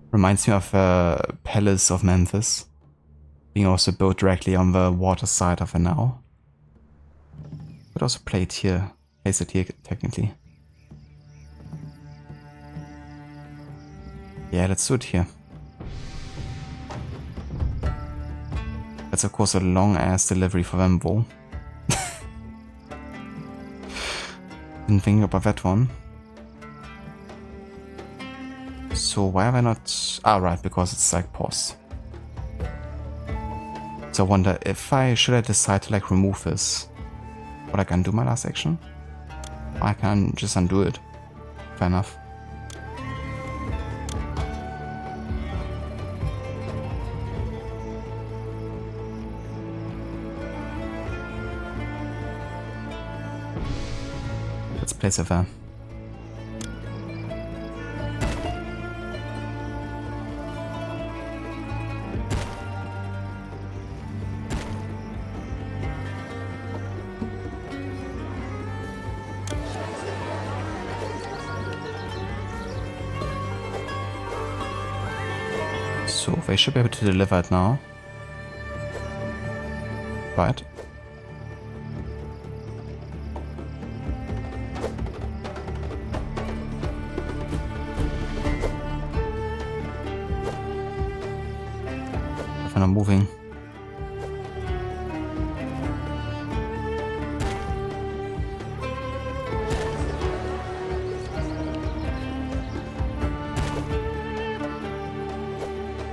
Reminds me of the Palace of Memphis, being also built directly on the water side of the Nile. Could also place it here technically. Yeah, let's do it here. That's of course a long ass delivery for them though. Didn't think about that one. So why have I not... Ah, right, because it's like pause. So I wonder if should I decide to like remove this, what I can do my last action? I can just undo it. Fair enough. Let's place it there. So they should be able to deliver it now. Right. If I'm moving.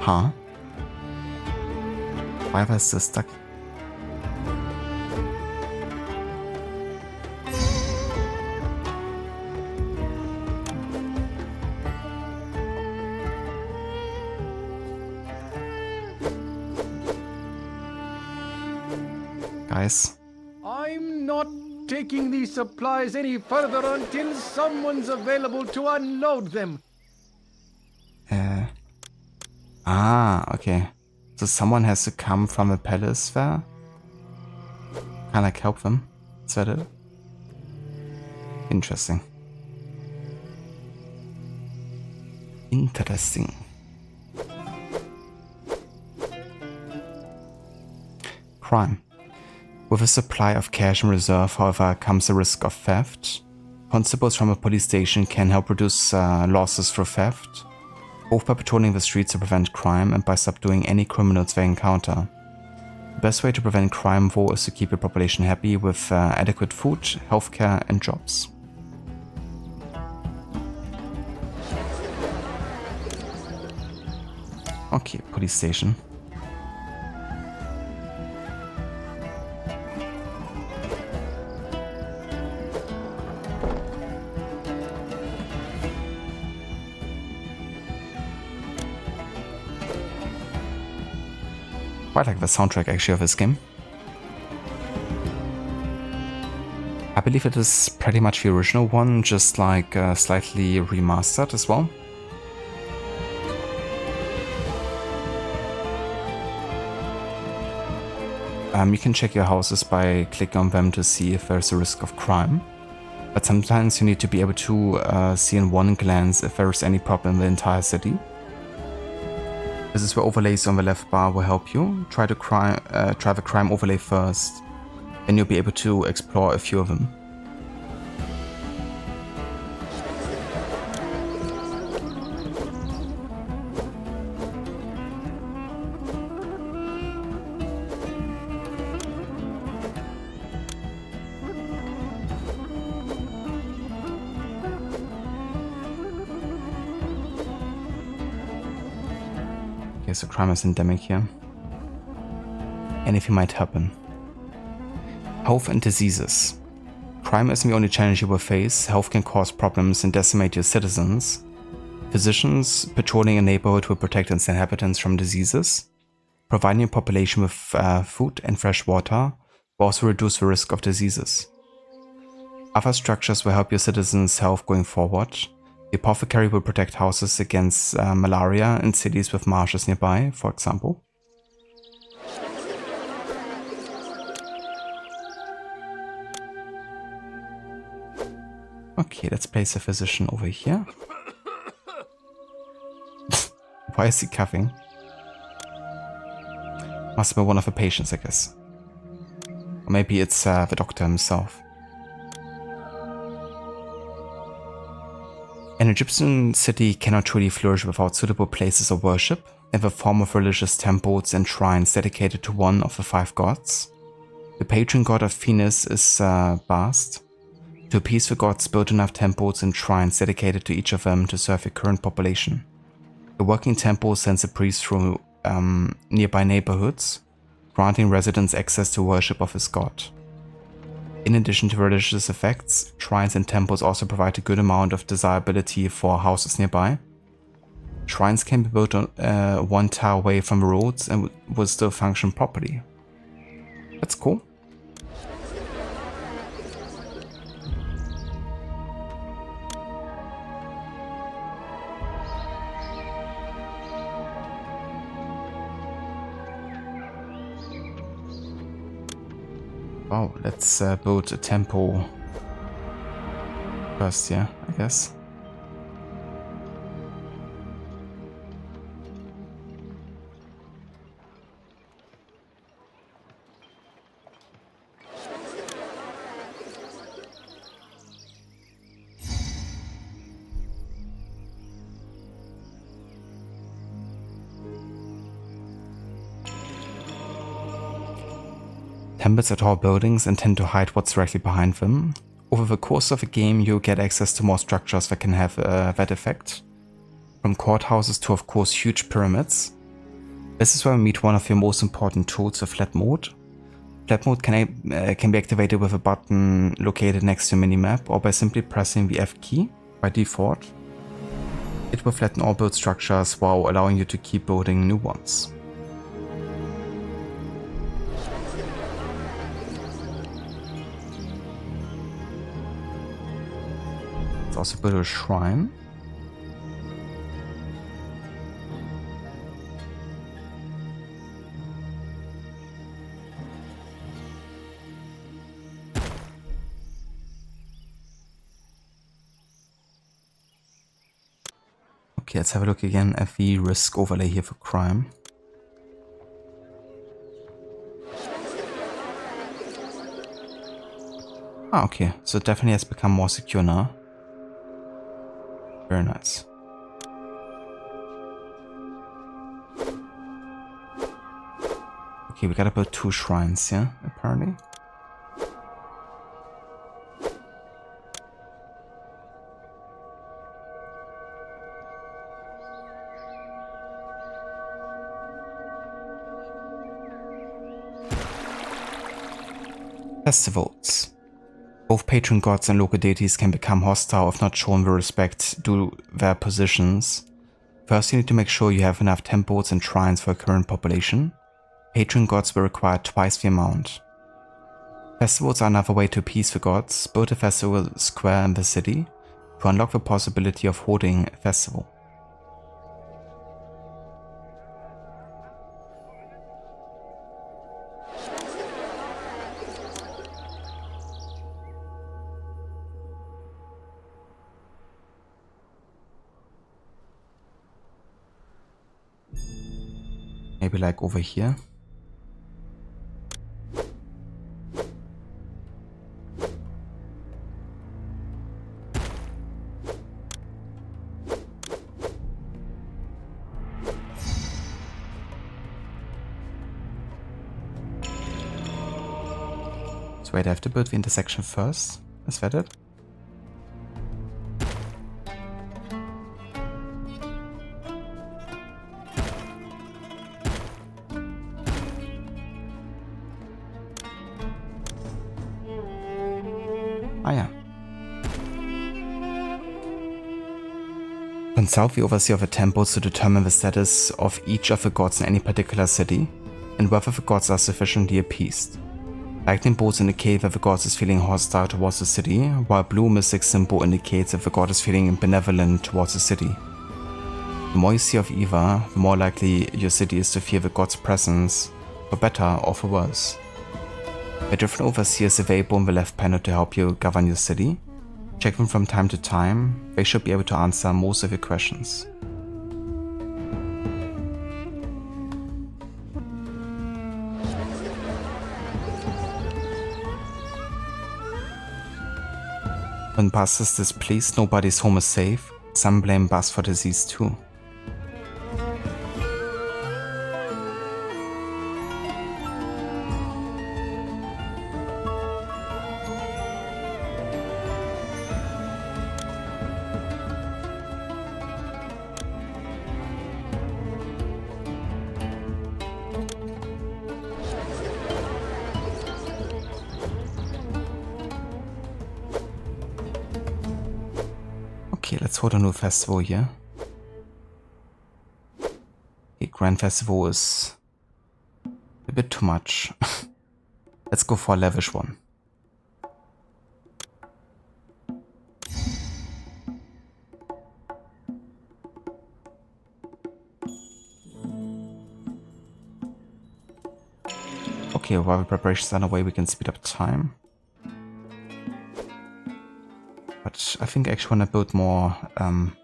Huh? Why was this stuck? Guys. I'm not taking these supplies any further until someone's available to unload them. Okay. So someone has to come from the palace there? Can I like help them? Is that it? Interesting. Interesting. Crime. With a supply of cash in reserve, however, comes the risk of theft. Constables from a police station can help reduce losses through theft, both by patrolling the streets to prevent crime and by subduing any criminals they encounter. The best way to prevent crime, though, is to keep your population happy with adequate food, healthcare, and jobs. Okay, police station. Quite like the soundtrack actually of this game. I believe it is pretty much the original one, just like slightly remastered as well. You can check your houses by clicking on them to see if there's a risk of crime. But sometimes you need to be able to see in one glance if there is any problem in the entire city. This is where overlays on the left bar will help you. Try the crime overlay first, then you'll be able to explore a few of them. So crime is endemic here. Anything might happen. Health and diseases. Crime isn't the only challenge you will face. Health can cause problems and decimate your citizens. Physicians patrolling a neighborhood will protect its inhabitants from diseases. Providing your population with food and fresh water will also reduce the risk of diseases. Other structures will help your citizens' health going forward. The apothecary will protect houses against malaria in cities with marshes nearby, for example. Okay, let's place a physician over here. Why is he coughing? Must be one of the patients, I guess. Or maybe it's the doctor himself. An Egyptian city cannot truly flourish without suitable places of worship in the form of religious temples and shrines dedicated to one of the 5 gods. The patron god of Thinis is Bast. To appease the gods, build enough temples and shrines dedicated to each of them to serve the current population. The working temple sends a priest through nearby neighborhoods, granting residents access to worship of his god. In addition to religious effects, shrines and temples also provide a good amount of desirability for houses nearby. Shrines can be built on one tile away from the roads and will still function properly. That's cool. Wow, let's build a temple first, yeah, I guess. Temples are tall buildings and tend to hide what's directly behind them. Over the course of a game, you'll get access to more structures that can have that effect. From courthouses to, of course, huge pyramids. This is where we meet one of your most important tools, the flat mode. Flat mode can be activated with a button located next to a minimap or by simply pressing the F key by default. It will flatten all built structures while allowing you to keep building new ones. Also build a shrine. Okay, let's have a look again at the risk overlay here for crime. Ah, okay, so it definitely has become more secure now. Very nice. Okay, we gotta build 2 shrines, yeah, apparently. Festivals. Both patron gods and local deities can become hostile if not shown the respect due their positions. First, you need to make sure you have enough temples and shrines for a current population. Patron gods will require twice the amount. Festivals are another way to appease the gods. Build a festival square in the city to unlock the possibility of holding a festival. Maybe like over here. So wait, I have to build the intersection first. Is that it? Ah ja. Consult the overseer of the temples to determine the status of each of the gods in any particular city, and whether the gods are sufficiently appeased. Lightning bolts indicate that the god is feeling hostile towards the city, while blue mystic symbol indicates that the god is feeling benevolent towards the city. The more you see of either, the more likely your city is to feel the god's presence, for better or for worse. There are different overseers available in the left panel to help you govern your city. Check them from time to time, they should be able to answer most of your questions. When Buzz is displeased, nobody's home is safe. Some blame Buzz for disease too. Okay, let's hold a new festival here. Okay, Grand Festival is a bit too much. Let's go for a lavish one. Okay, while the preparations are underway, we can speed up time. But I think I actually want to build more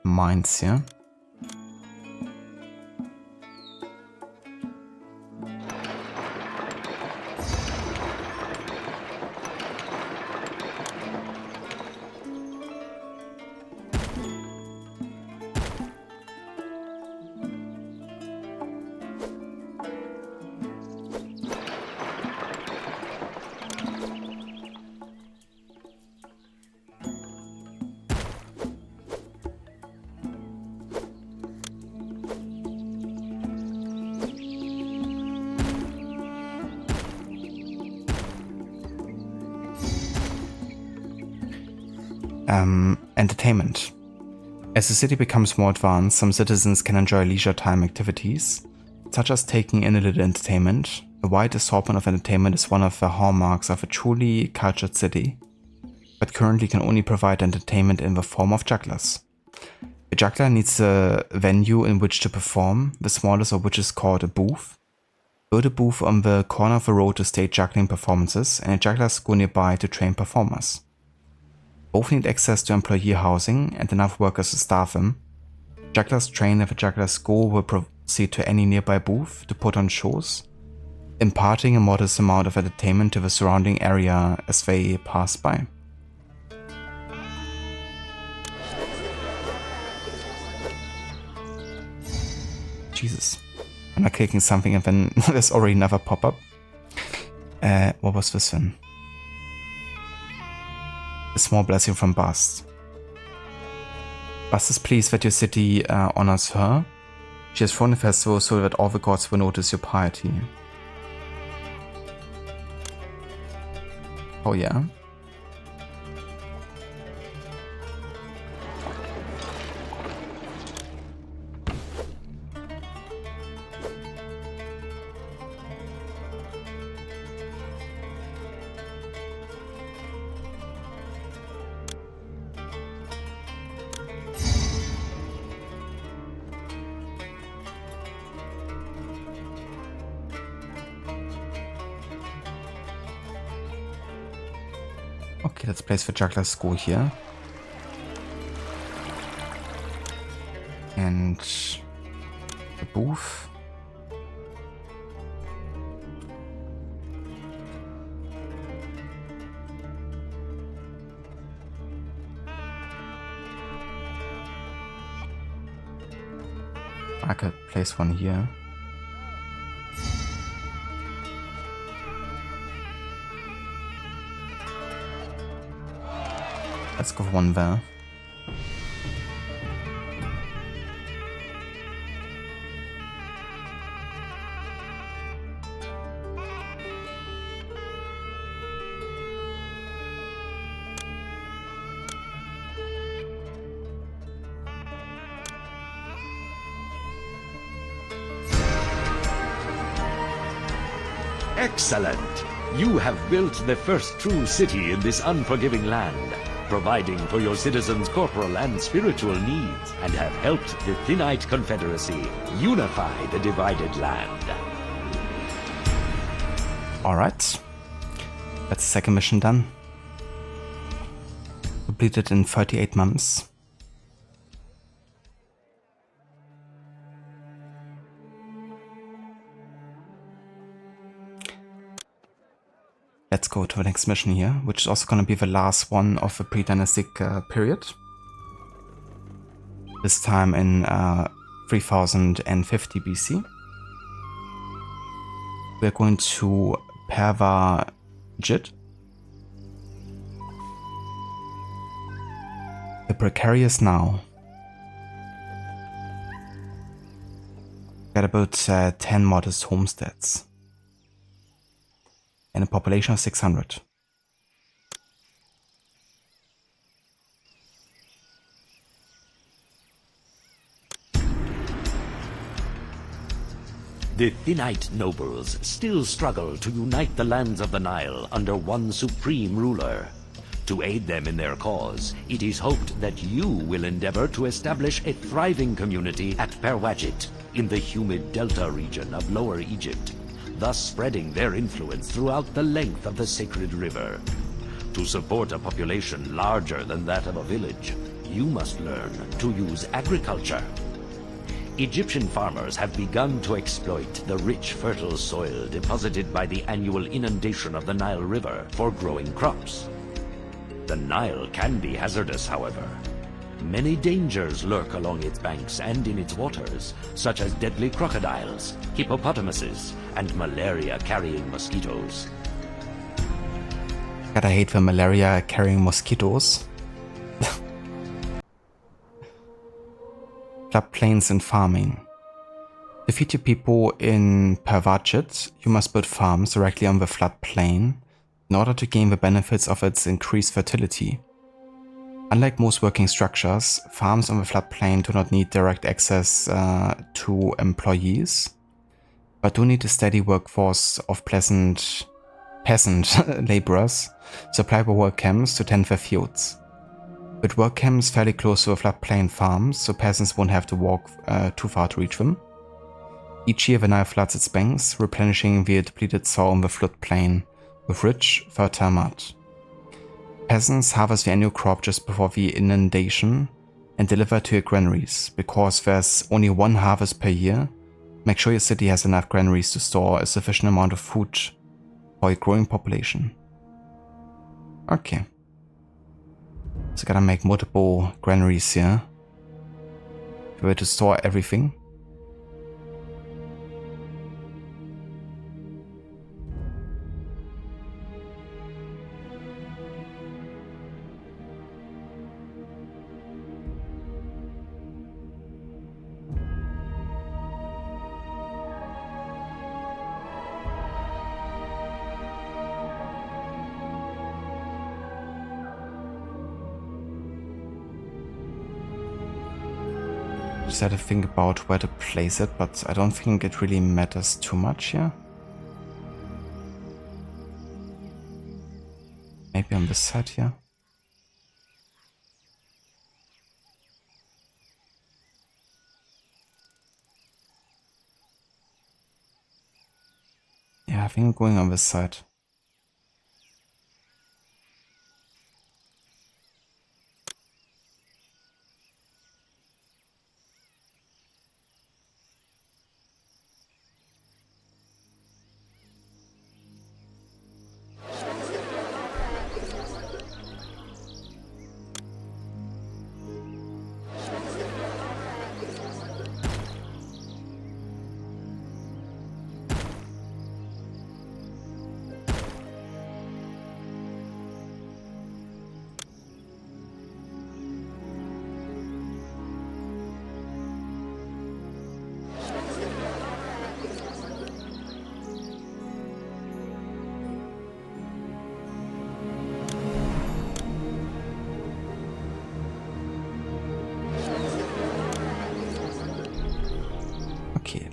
mines here. Entertainment. As the city becomes more advanced, some citizens can enjoy leisure time activities, such as taking in a little entertainment. A wide assortment of entertainment is one of the hallmarks of a truly cultured city, but currently can only provide entertainment in the form of jugglers. A juggler needs a venue in which to perform, the smallest of which is called a booth. Build a booth on the corner of the road to stage juggling performances, and jugglers go nearby to train performers. Both need access to employee housing and enough workers to staff them. Jugglers train at the juggler's school will proceed to any nearby booth to put on shows, imparting a modest amount of entertainment to the surrounding area as they pass by. Jesus. I'm not clicking something and then there's already another pop-up. What was this one? A small blessing from Bast. Bast is pleased that your city honors her. She has thrown a festival so that all the gods will notice your piety. Oh yeah? Okay, let's place the juggler school here. And the booth. I could place one here. Let's go for one there. Excellent! You have built the first true city in this unforgiving land, providing for your citizens' corporal and spiritual needs, and have helped the Thinite Confederacy unify the divided land. Alright. That's the second mission done. Completed in 38 months. Let's go to the next mission here, which is also going to be the last one of the Predynastic period. This time in 3050 BC. We're going to Perwadjyt. The Precarious now. Got about 10 modest homesteads. And a population of 600. The Thinite nobles still struggle to unite the lands of the Nile under one supreme ruler. To aid them in their cause, it is hoped that you will endeavor to establish a thriving community at Perwadjyt, in the humid delta region of Lower Egypt, thus spreading their influence throughout the length of the sacred river. To support a population larger than that of a village, you must learn to use agriculture. Egyptian farmers have begun to exploit the rich, fertile soil deposited by the annual inundation of the Nile River for growing crops. The Nile can be hazardous, however. Many dangers lurk along its banks and in its waters, such as deadly crocodiles, hippopotamuses, and malaria-carrying mosquitoes. God, I hate the malaria-carrying mosquitoes. Floodplains and farming. To feed your people in Perwadjyt, you must build farms directly on the floodplain in order to gain the benefits of its increased fertility. Unlike most working structures, farms on the floodplain do not need direct access to employees, but do need a steady workforce of peasant laborers supplied by work camps to tend their fields. With work camps fairly close to the floodplain farms, so peasants won't have to walk too far to reach them. Each year the Nile floods its banks, replenishing the depleted soil on the floodplain with rich, fertile mud. Peasants harvest the annual crop just before the inundation and deliver it to your granaries. Because there's only one harvest per year, make sure your city has enough granaries to store a sufficient amount of food for a growing population. Okay. So gotta make multiple granaries here. Where to store everything. Just had to think about where to place it, but I don't think it really matters too much here. Maybe on this side here. Yeah, I think I'm going on this side.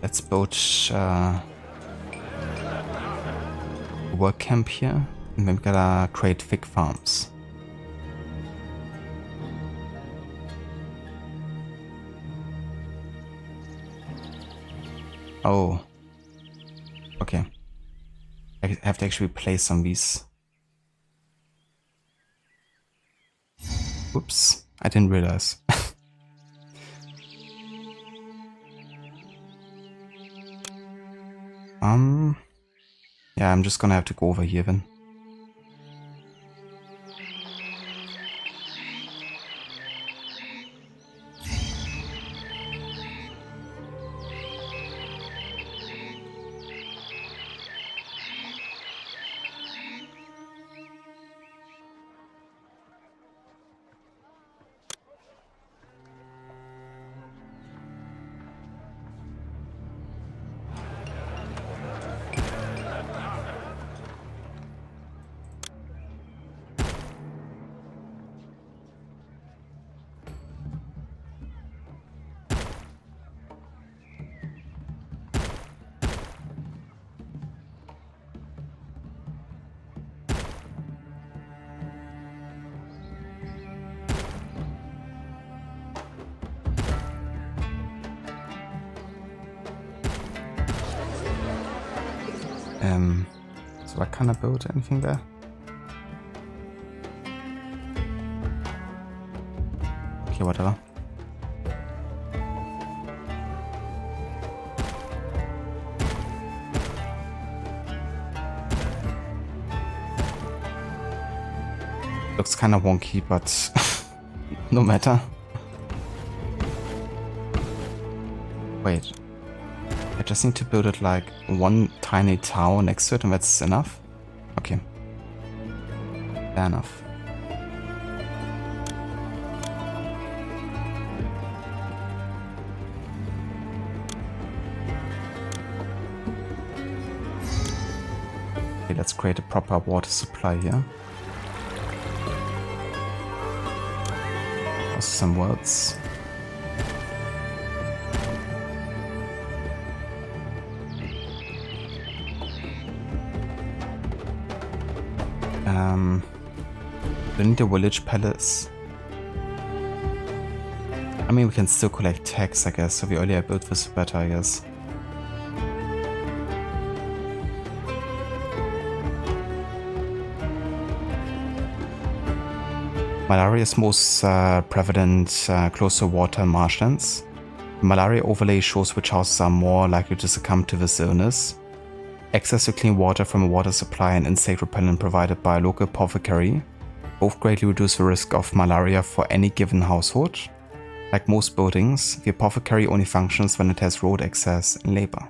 Let's build a work camp here, and then we gotta create fig farms. Oh. Okay. I have to actually place some of these. Whoops. I didn't realize. Yeah, I'm just gonna have to go over here then. So I cannot build anything there. Okay, whatever. Looks kind of wonky, but no matter. Wait. I just need to build it like one tiny tower next to it and that's enough? Okay. Fair enough. Okay, let's create a proper water supply here. Also some words. We need a village palace. I mean, we can still collect tax, I guess, so the earlier I built this, the better, I guess. Malaria is most prevalent close to water and marshlands. The malaria overlay shows which houses are more likely to succumb to this illness. Access to clean water from a water supply and insect repellent provided by a local apothecary both greatly reduce the risk of malaria for any given household. Like most buildings, the apothecary only functions when it has road access and labor.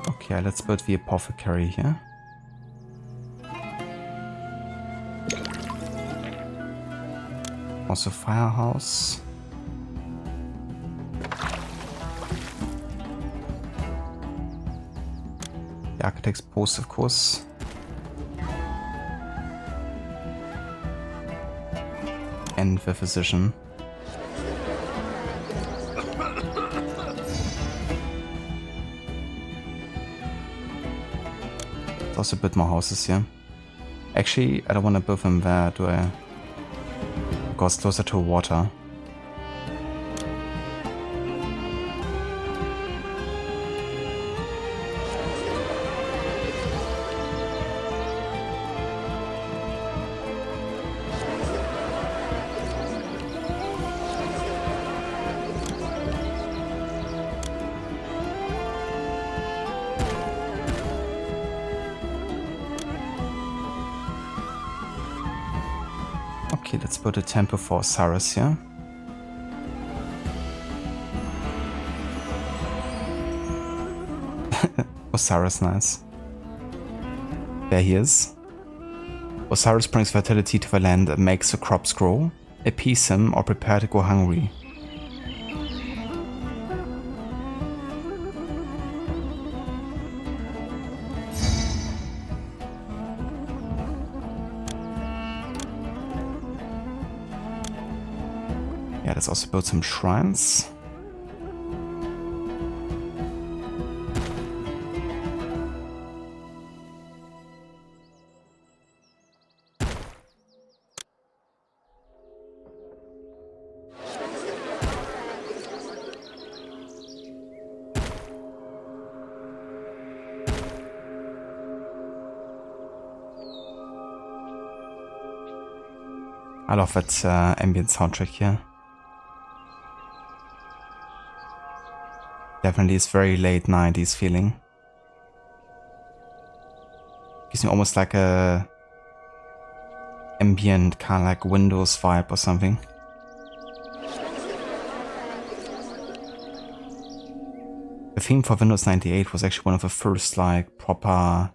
Okay, let's build the apothecary here. Also firehouse. The architect's post, of course. And the physician. Also a bit more houses here. Actually, I don't want to build them there, do I? Because closer to water. Okay, let's build a temple for Osiris here. Osiris, nice. There he is. Osiris brings fertility to the land and makes the crops grow. Appease him or prepare to go hungry. Yeah, let's also build some shrines. I love that ambient soundtrack here. Definitely is very late 90s feeling. Gives me almost like a ambient kind of like Windows vibe or something. The theme for Windows 98 was actually one of the first like proper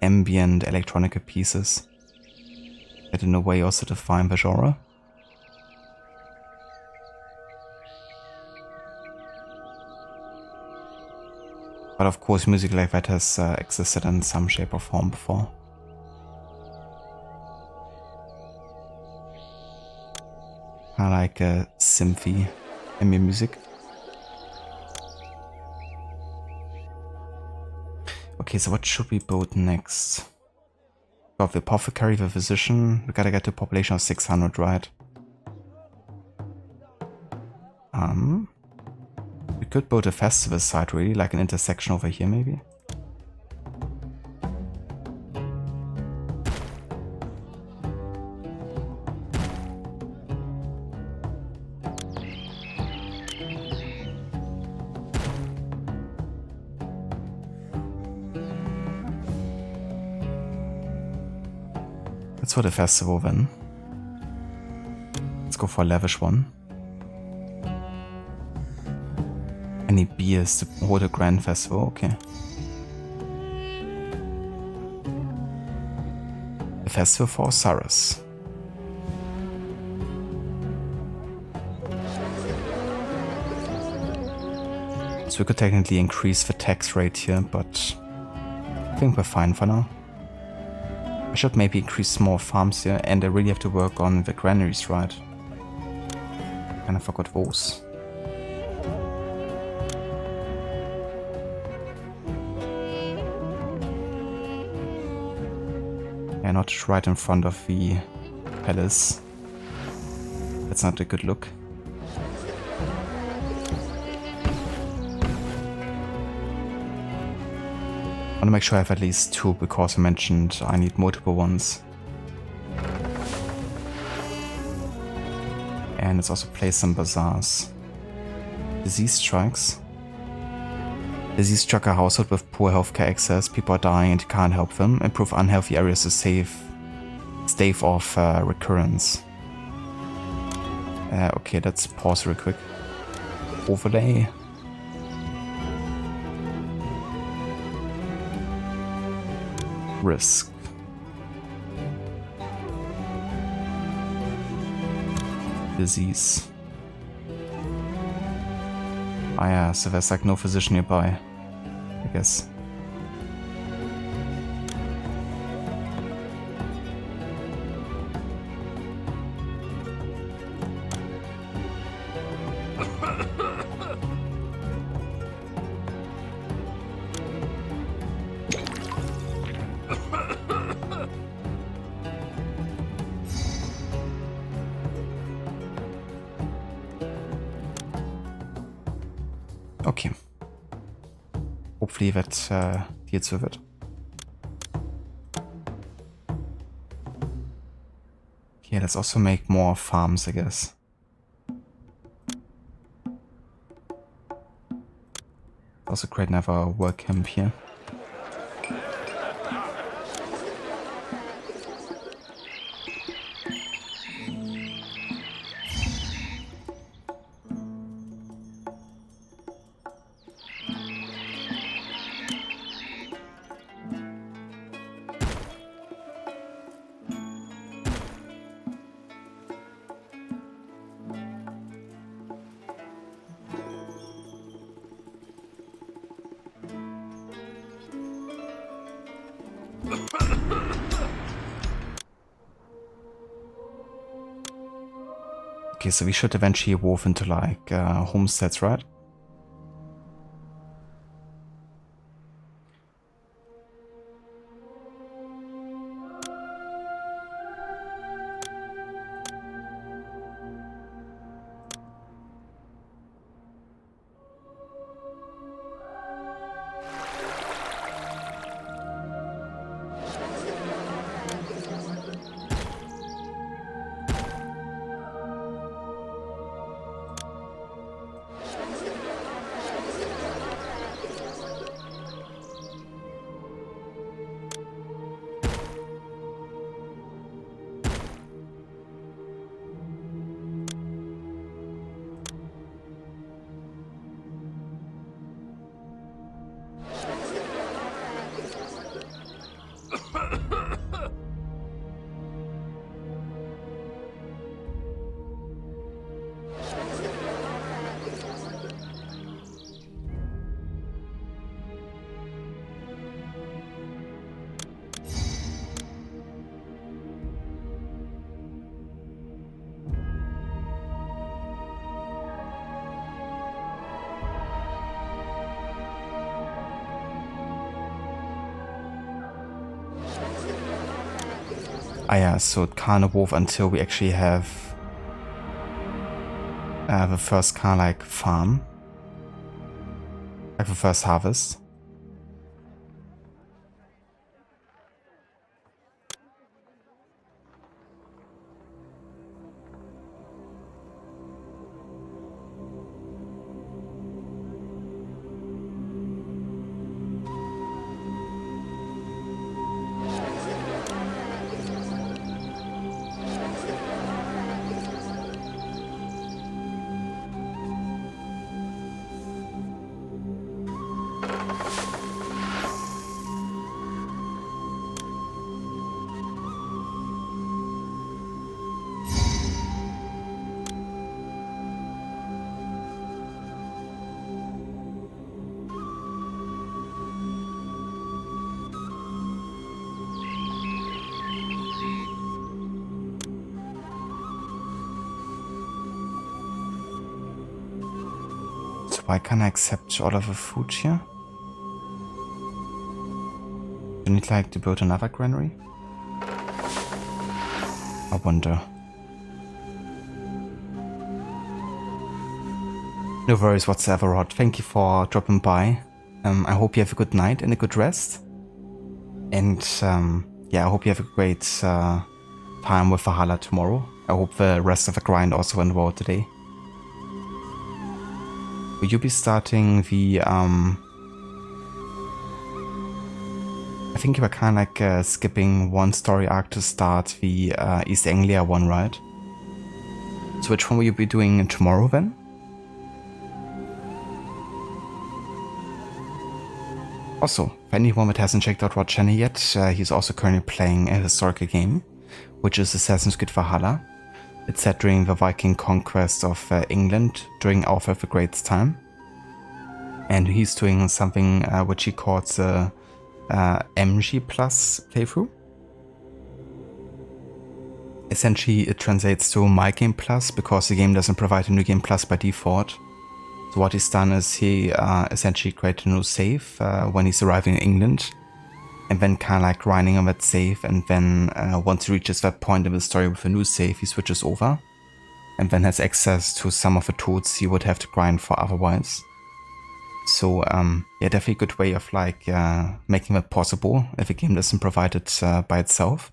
ambient electronica pieces that in a way also define the genre. But of course music like that has existed in some shape or form before. I like synthy ambient music. Okay, so what should we build next? Got the apothecary, the physician. We gotta get to a population of 600, right? We could build a festival site, really, like an intersection over here, maybe. Let's for the festival then. Let's go for a lavish one. Any beers to hold a grand festival, okay. The festival for Osiris. So we could technically increase the tax rate here, but I think we're fine for now. I should maybe increase more farms here, and I really have to work on the granaries, right? And I forgot those. Yeah, not right in front of the palace. That's not a good look. I want to make sure I have at least two, because I mentioned I need multiple ones. And let's also place some bazaars. Disease strikes. Disease struck a household with poor healthcare access. People are dying and you can't help them. Improve unhealthy areas to stave off recurrence. Okay, let's pause real quick. Overlay. Risk. Disease. Ah yeah, so there's like no physician nearby, I guess. Okay. Hopefully that deals with it. Okay, let's also make more farms, I guess. Also create another work camp here. Okay, so we should eventually evolve into like homesteads, right? Ah yeah, so it can't evolve until we actually have the first kind of like farm. Like the first harvest. Why can't I accept all of the food here? Do you need like to build another granary? I wonder. No worries whatsoever, Rod. Thank you for dropping by. I hope you have a good night and a good rest. And yeah, I hope you have a great time with Valhalla tomorrow. I hope the rest of the grind also went well today. Will you be starting the, I think you were kind of like skipping one story arc to start the East Anglia one, right? So which one will you be doing tomorrow then? Also, for anyone that hasn't checked out Rod's channel yet, he's also currently playing a historical game, which is Assassin's Creed Valhalla. It's set during the Viking conquest of England during Alfred the Great's time. And he's doing something which he calls the MG Plus playthrough. Essentially, it translates to My Game Plus because the game doesn't provide a New Game Plus by default. So what he's done is he essentially created a new save when he's arriving in England. And then kind of like grinding on that save, and then once he reaches that point in the story with a new save, he switches over and then has access to some of the tools he would have to grind for otherwise. So yeah, definitely a good way of like making that possible if a game doesn't provide it by itself.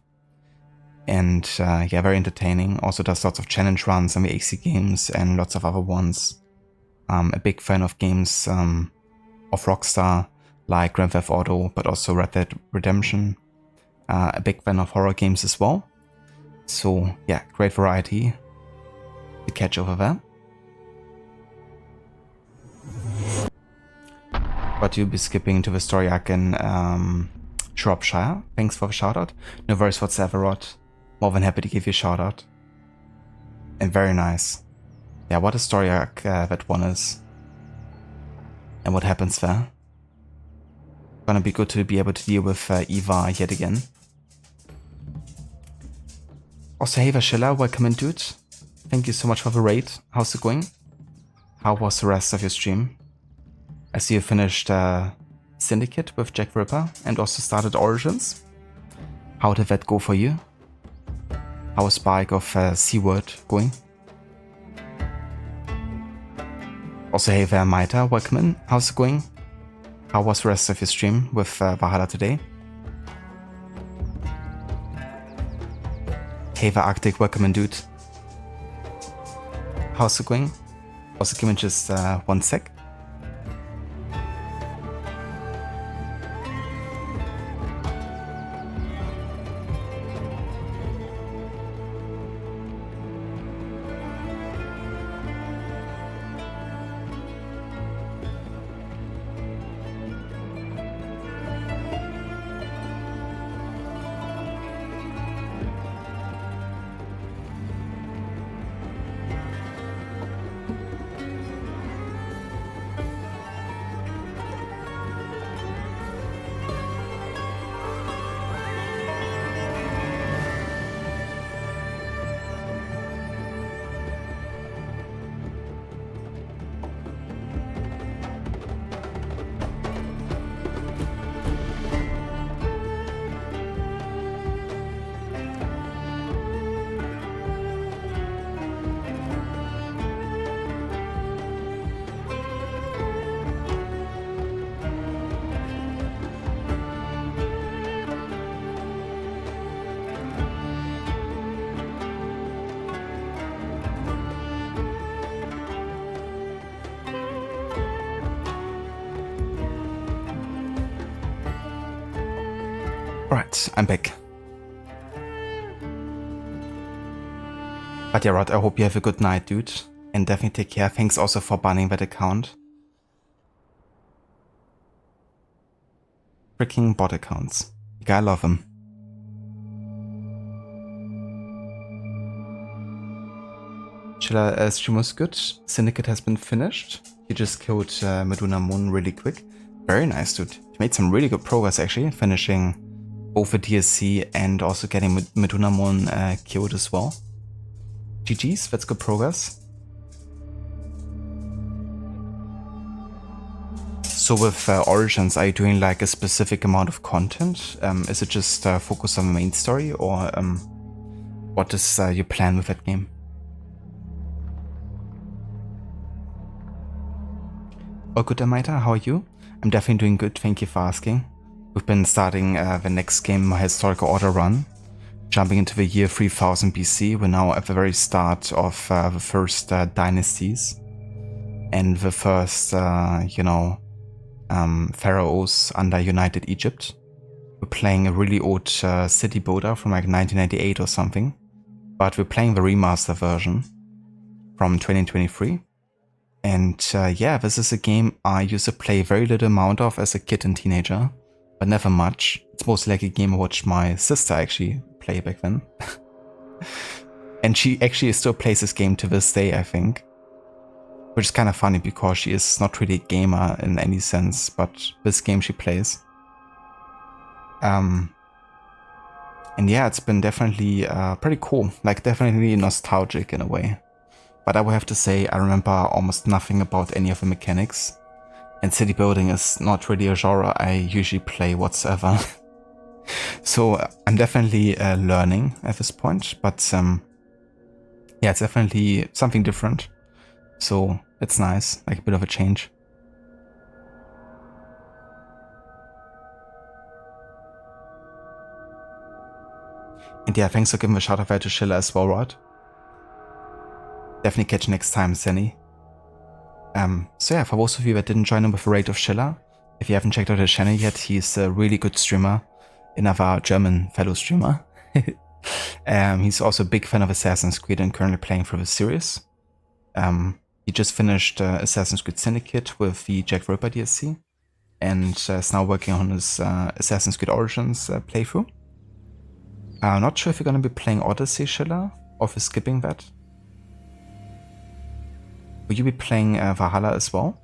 And yeah, very entertaining. Also does lots of challenge runs on the AC games and lots of other ones. A big fan of games of Rockstar, like Grand Theft Auto, but also Red Dead Redemption. A big fan of horror games as well. So yeah, great variety to catch over there. But you'll be skipping to the story arc in Shropshire. Thanks for the shoutout. No worries whatsoever, Rod. More than happy to give you a shoutout. And very nice. Yeah, what a story arc that one is. And what happens there. Gonna be good to be able to deal with Eva yet again. Also, hey Vashilla, welcome in, dude. thank you so much for the raid. How's it going? How was the rest of your stream? I see you finished Syndicate with Jack the Ripper and also started Origins. How did that go for you? How was Spike of SeaWorld going? Also, hey there, Maita, welcome in. How's it going? How was the rest of your stream with Valhalla today? Hey there, Arctic, welcome in, dude. How's it going? Also, give me just 1 sec. Right, I'm back. But yeah, Rod, I hope you have a good night, dude. And definitely take care. Thanks also for banning that account. Freaking bot accounts. I love them. Chilla, stream was good. Syndicate has been finished. You just killed Meduna Moon really quick. Very nice, dude. You made some really good progress, actually. Finishing both the DSC and also getting Meduna Moon killed as well. GG's, that's good progress. So with Origins, are you doing like a specific amount of content? Is it just focused on the main story, or what is your plan with that game? Oh, good, Amita, how are you? I'm definitely doing good, thank you for asking. We've been starting the next game, my historical order run. Jumping into the year 3000 BC, we're now at the very start of the first dynasties. And the first, pharaohs under United Egypt. We're playing a really old city builder from like 1998 or something. But we're playing the remaster version from 2023. And yeah, this is a game I used to play very little amount of as a kid and teenager. But never much. It's mostly like a game I watched my sister actually play back then. And she actually still plays this game to this day, I think. Which is kind of funny because she is not really a gamer in any sense, but this game she plays. And yeah, it's been definitely pretty cool. Like definitely nostalgic in a way. But I would have to say I remember almost nothing about any of the mechanics. And city building is not really a genre I usually play whatsoever. So I'm definitely learning at this point, but yeah, it's definitely something different. So it's nice, like a bit of a change. And yeah, thanks for giving a shout out to Schiller as well, Rod. Definitely catch you next time, Senny. So yeah, for those of you that didn't join him with the raid of Schiller, if you haven't checked out his channel yet, he's a really good streamer. Another German fellow streamer. He's also a big fan of Assassin's Creed and currently playing through the series. He just finished Assassin's Creed Syndicate with the Jack the Ripper DLC and is now working on his Assassin's Creed Origins playthrough. I'm not sure if you're going to be playing Odyssey, Schiller, or if you're skipping that. Will you be playing Valhalla as well?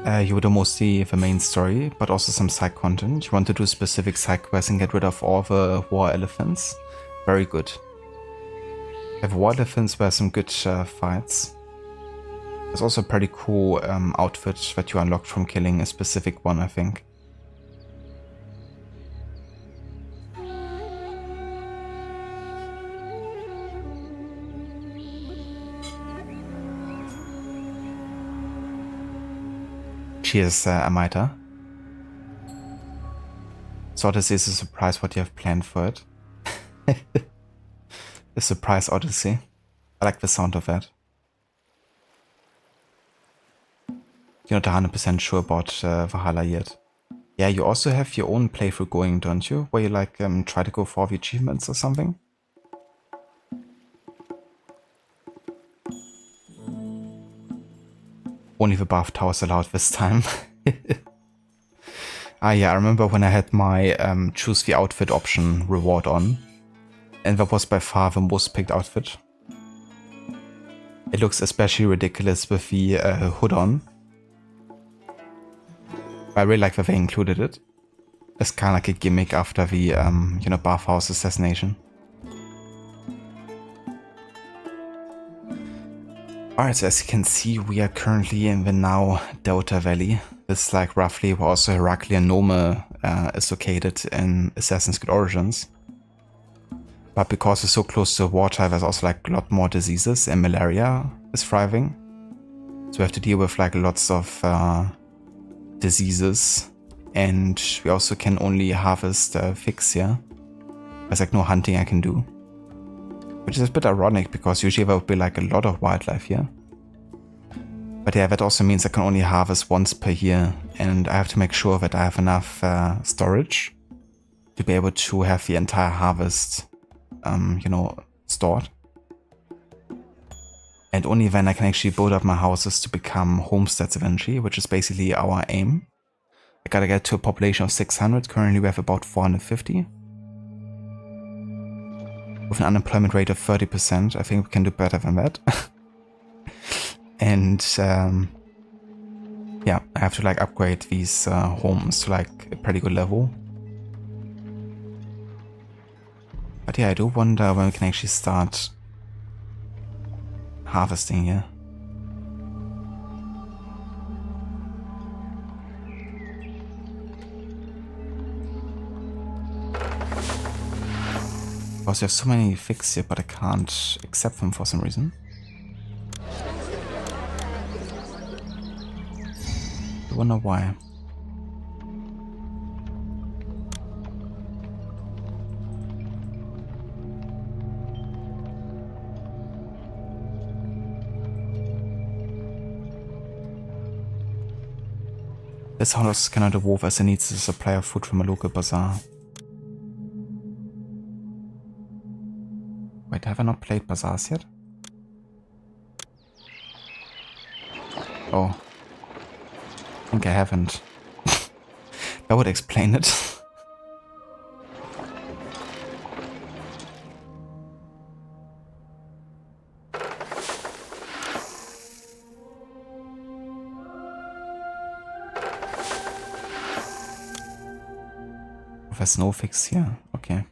You would do mostly the main story, but also some side content. You want to do specific side quests and get rid of all the war elephants. Very good. The war elephants were some good fights. There's also a pretty cool outfit that you unlocked from killing a specific one, I think. Cheers, Amita. So Odyssey is a surprise what you have planned for it. The surprise Odyssey. I like the sound of that. You're not 100% sure about Valhalla yet. Yeah, you also have your own playthrough going, don't you? Where you like try to go for all the achievements or something? Only the bath towers allowed this time. Yeah, I remember when I had my choose the outfit option reward on. And that was by far the most picked outfit. It looks especially ridiculous with the hood on. I really like that they included it. It's kind of like a gimmick after the, you know, bathhouse assassination. Alright, so as you can see, we are currently in the now Delta Valley. This is like roughly where also Heraclean Nome is located in Assassin's Creed Origins. But because it's so close to water, there's also like a lot more diseases and malaria is thriving. So we have to deal with like lots of diseases. And we also can only harvest figs here. There's like no hunting I can do. Which is a bit ironic because usually there would be like a lot of wildlife here. But yeah, that also means I can only harvest once per year. And I have to make sure that I have enough storage to be able to have the entire harvest, you know, stored. And only then I can actually build up my houses to become homesteads eventually, which is basically our aim. I gotta get to a population of 600. Currently we have about 450. With an unemployment rate of 30%, I think we can do better than that. And yeah, I have to like upgrade these homes to like a pretty good level. But yeah, I do wonder when we can actually start harvesting here. Because I have so many figs here, but I can't accept them for some reason. I wonder why. This house cannot evolve as it needs a supply of food from a local bazaar. Wait, have I not played bazaars yet? Oh. I think I haven't. That would explain it. There's no fix here. Okay.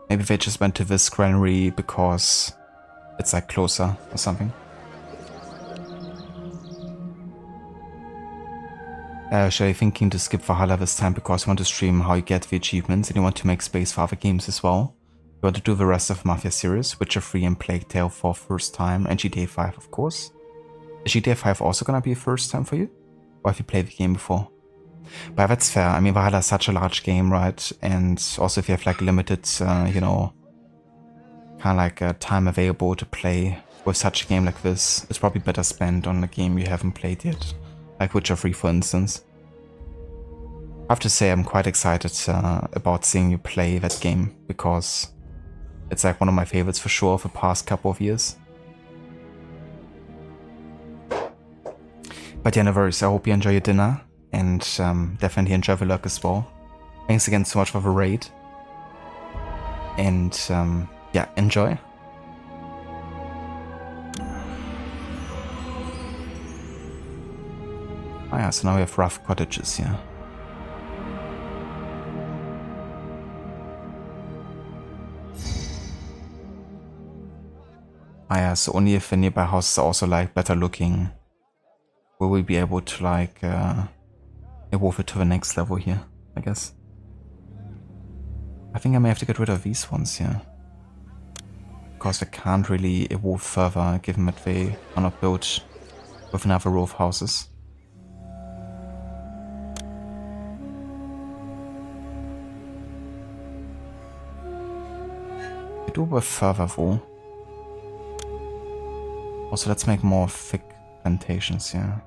Maybe they just went to this granary because it's like closer or something. Actually thinking to skip Valhalla this time because you want to stream how you get the achievements and you want to make space for other games as well. You want to do the rest of Mafia series, Witcher 3 and Plague Tale for first time, and GTA 5 of course. Is GTA 5 also gonna be first time for you? Or have you played the game before? But that's fair. I mean, Valhalla is such a large game, right? And also if you have like limited, you know, kind of like time available to play with such a game like this, it's probably better spent on a game you haven't played yet. Like Witcher 3 for instance. I have to say I'm quite excited about seeing you play that game because it's like one of my favorites for sure for the past couple of years. But yeah, no worries. I hope you enjoy your dinner. And definitely enjoy the luck as well. Thanks again so much for the raid. And yeah, enjoy. Ah yeah, so now we have rough cottages here. Ah yeah, so only if the nearby houses are also like better looking will we be able to like evolve it to the next level here, I guess. I think I may have to get rid of these ones here. Because they can't really evolve further given that they are not built with another row of houses. We do with further though. Also, let's make more thick plantations here.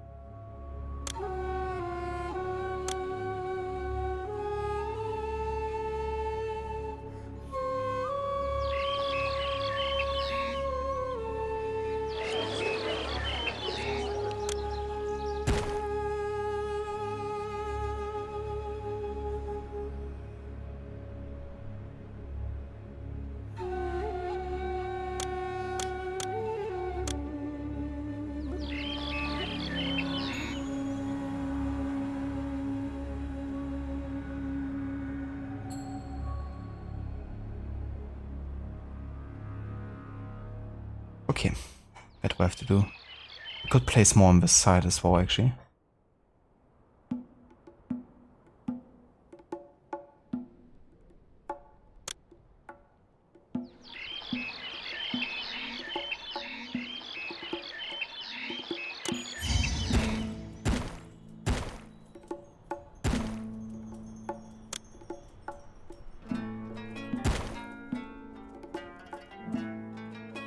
Okay, that we have to do. We could place more on this side as well, actually.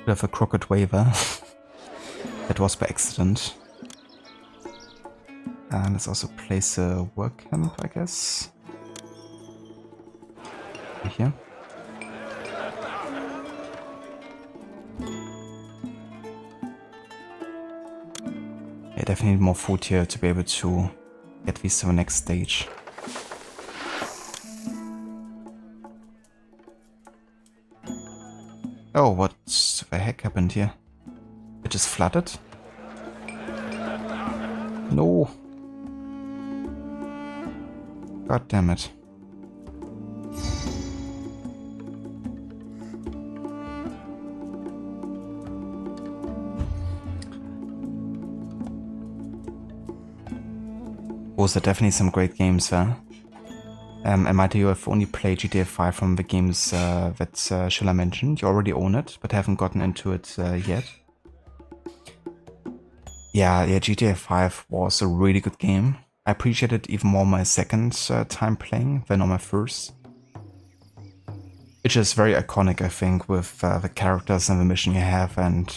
We have a crooked waiver. That was by accident. And let's also place a work camp, I guess. Here. Yeah, definitely need more food here to be able to get these to the next stage. Oh, what the heck happened here? It just flooded? No. God damn it. Those are definitely some great games there. And Maite, you have only played GTA 5 from the games that Schiller mentioned. You already own it, but haven't gotten into it yet. Yeah, GTA 5 was a really good game. I appreciated it even more my second time playing than on my first. It's just very iconic, I think, with the characters and the mission you have, and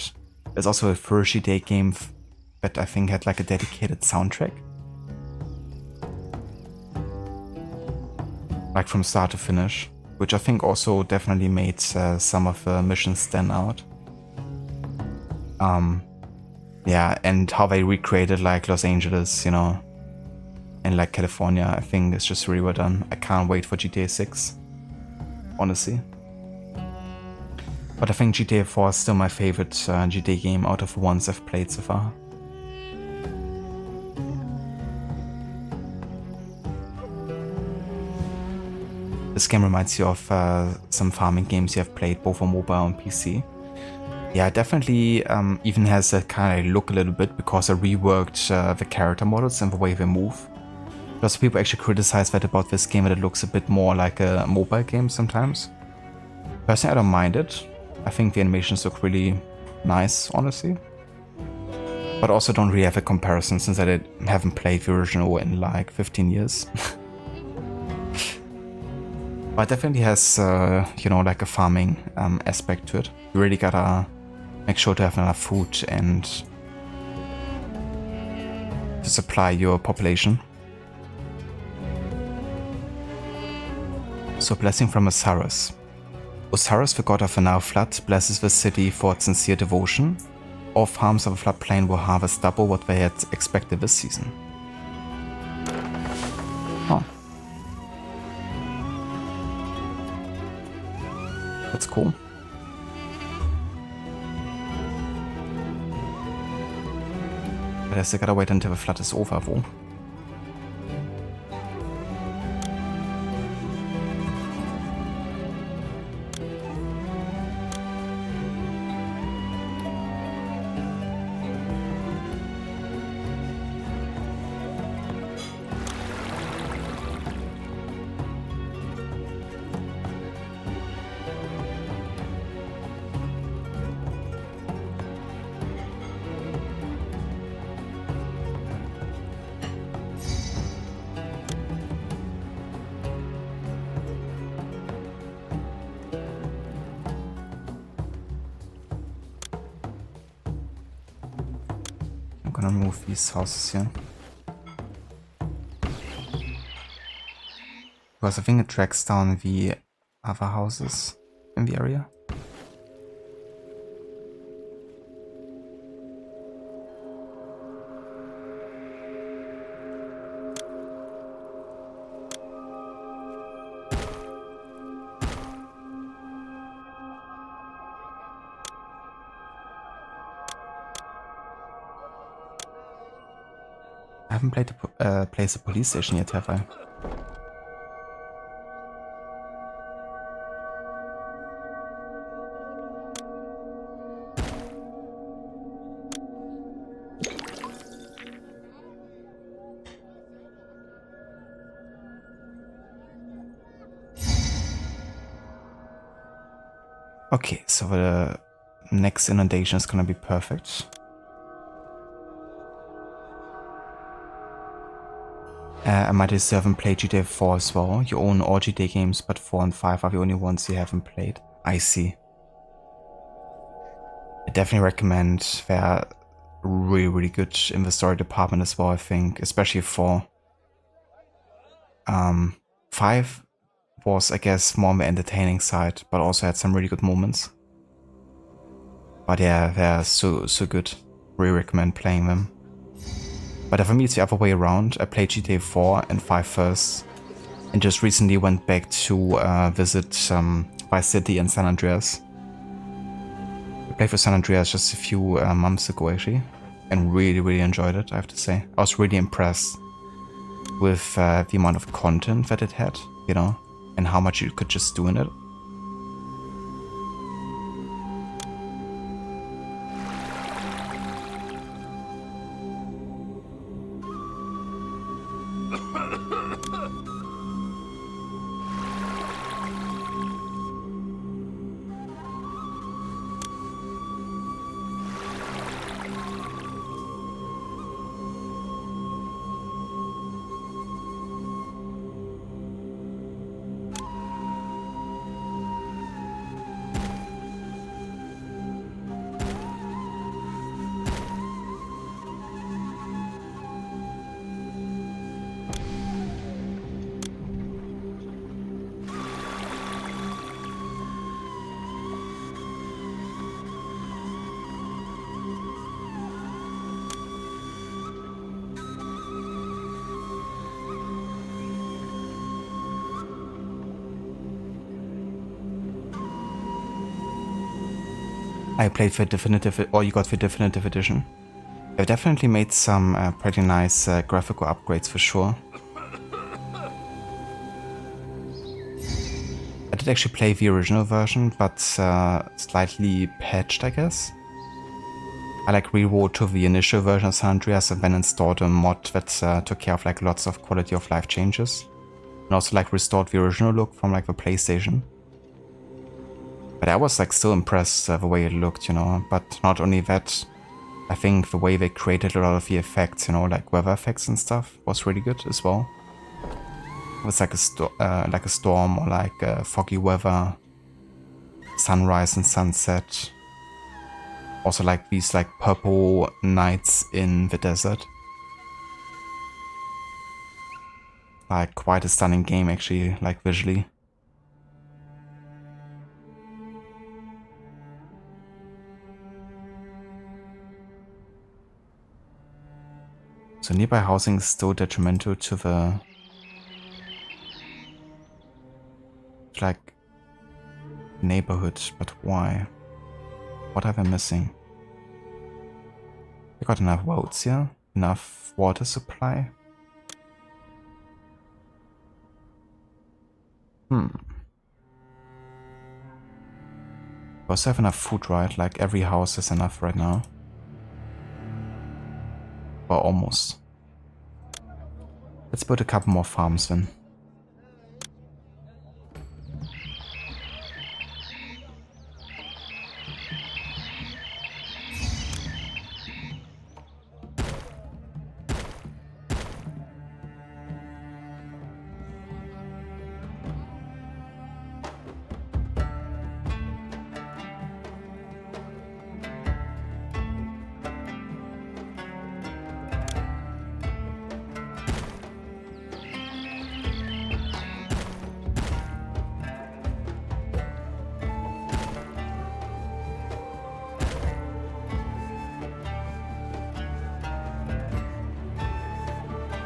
there's also a first GTA game that I think had like a dedicated soundtrack. Like from start to finish, which I think also definitely made some of the missions stand out. Yeah, and how they recreated like Los Angeles, you know, and like California, I think it's just really well done. I can't wait for GTA 6, honestly. But I think GTA 4 is still my favorite GTA game out of the ones I've played so far. This game reminds you of some farming games you have played both on mobile and PC. Yeah, it definitely even has that kind of look a little bit because I reworked the character models and the way they move. Lots of people actually criticize that about this game, that it looks a bit more like a mobile game sometimes. Personally, I don't mind it. I think the animations look really nice, honestly. But also don't really have a comparison since I haven't played the original in like 15 years. But it definitely has, you know, like a farming aspect to it. You really gotta make sure to have enough food and to supply your population. So, blessing from Osiris. Osiris, the god of the Nile flood, blesses the city for its sincere devotion. All farms of the floodplain will harvest double what they had expected this season. Oh. That's cool. But I still gotta wait until the flood is over, though. gonna move these houses here. Because I think it tracks down the other houses in the area. I haven't played the placed the police station yet, have I? Okay, so the next inundation is gonna be perfect. I might have haven't played GTA 4 as well. You own all GTA games, but 4 and 5 are the only ones you haven't played. I see. I definitely recommend. They're really good in the story department as well, I think. Especially 4. 5 was, I guess, more on the entertaining side, but also had some really good moments. But yeah, they're so good. Really recommend playing them. But for me, it's the other way around. I played GTA 4 and 5 first, and just recently went back to visit Vice City and San Andreas. I played for San Andreas just a few months ago, actually, and really enjoyed it, I have to say. I was really impressed with the amount of content that it had, you know, and how much you could just do in it. I played the definitive, or you got the definitive edition. They've definitely made some pretty nice graphical upgrades for sure. I did actually play the original version, but slightly patched, I guess. I like rewrote to the initial version of San Andreas and then installed a mod that took care of like lots of quality of life changes. And also like restored the original look from like the PlayStation. But I was like still impressed the way it looked, you know. But not only that, I think the way they created a lot of the effects, you know, like weather effects and stuff, was really good as well. It was like a storm or like foggy weather, sunrise and sunset. Also like these like purple nights in the desert. Like quite a stunning game actually, like visually. So nearby housing is still detrimental to the like neighborhood, but why? What are they missing? They got enough roads here, enough water supply. We also have enough food, right? Like every house has enough right now. Or almost. Let's put a couple more farms then.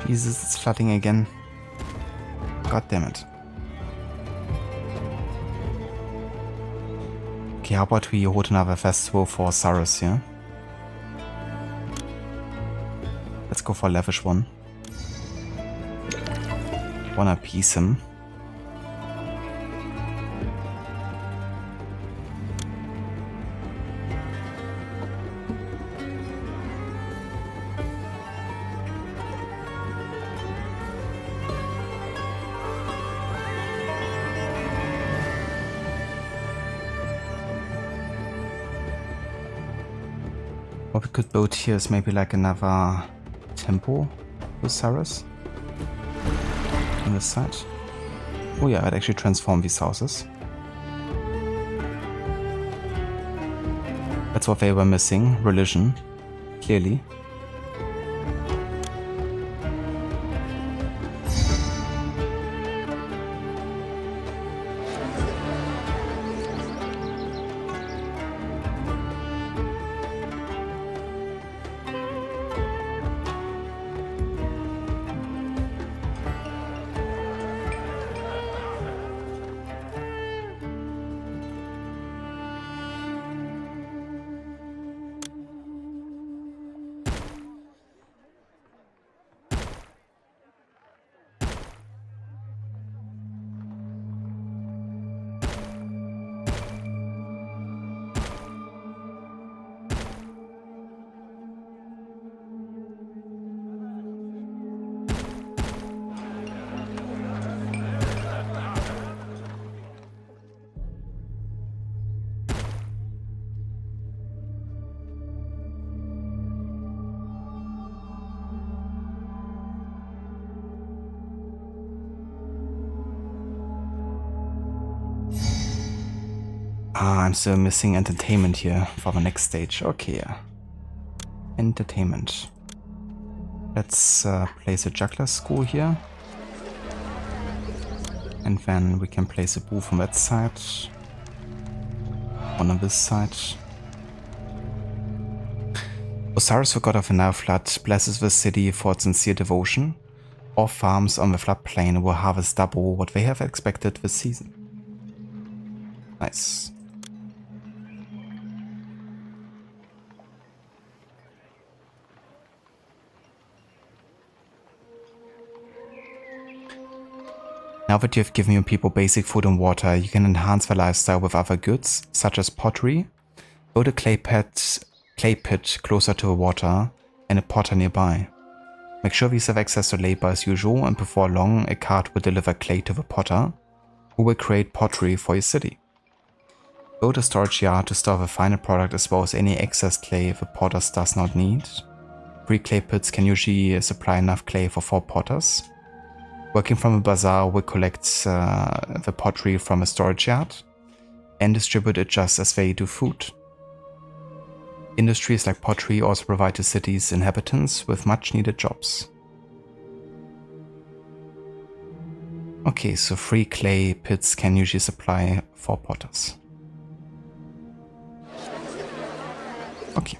Jesus, it's flooding again. God damn it. Okay, how about we hold another festival for Cyrus here? Let's go for a lavish one. Wanna appease him. What we could build here is maybe like another temple with Cyrus on this side. Oh yeah, I'd actually transform these houses. That's what they were missing, religion, clearly. Ah, I'm still missing entertainment here for the next stage. Okay, yeah. Entertainment. Let's place a juggler school here. And then we can place a booth on that side. One on this side. Osiris, the god of the Nile flood, blesses the city for its sincere devotion. All farms on the floodplain will harvest double what they have expected this season. Nice. Now that you have given your people basic food and water, you can enhance their lifestyle with other goods, such as pottery. Build a clay pit closer to the water and a potter nearby. Make sure these have access to labor as usual, and before long a cart will deliver clay to the potter, who will create pottery for your city. Build a storage yard to store the final product as well as any excess clay the potter does not need. 3 clay pits can usually supply enough clay for 4 potters. Working from a bazaar will collect the pottery from a storage yard and distribute it just as they do food. Industries like pottery also provide the city's inhabitants with much needed jobs. Okay, so 3 clay pits can usually supply 4 potters. Okay.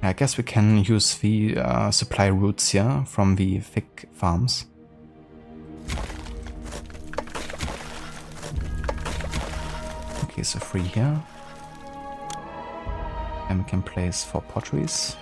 I guess we can use the supply routes here from the fig farms. Okay, so 3 here. And we can place 4 potteries.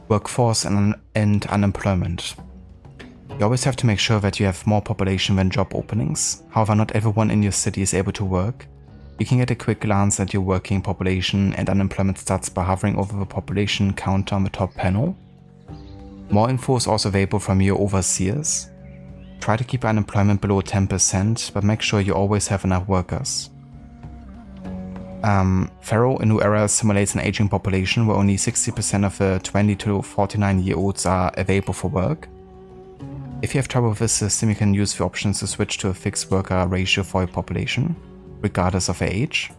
Workforce and unemployment. You always have to make sure that you have more population than job openings. However, not everyone in your city is able to work. You can get a quick glance at your working population and unemployment stats by hovering over the population counter on the top panel. More info is also available from your overseers. Try to keep unemployment below 10%, but make sure you always have enough workers. Pharaoh, a new era, simulates an aging population where only 60% of the 20 to 49-year-olds are available for work. If you have trouble with this system, you can use the options to switch to a fixed worker ratio for your population, regardless of their age.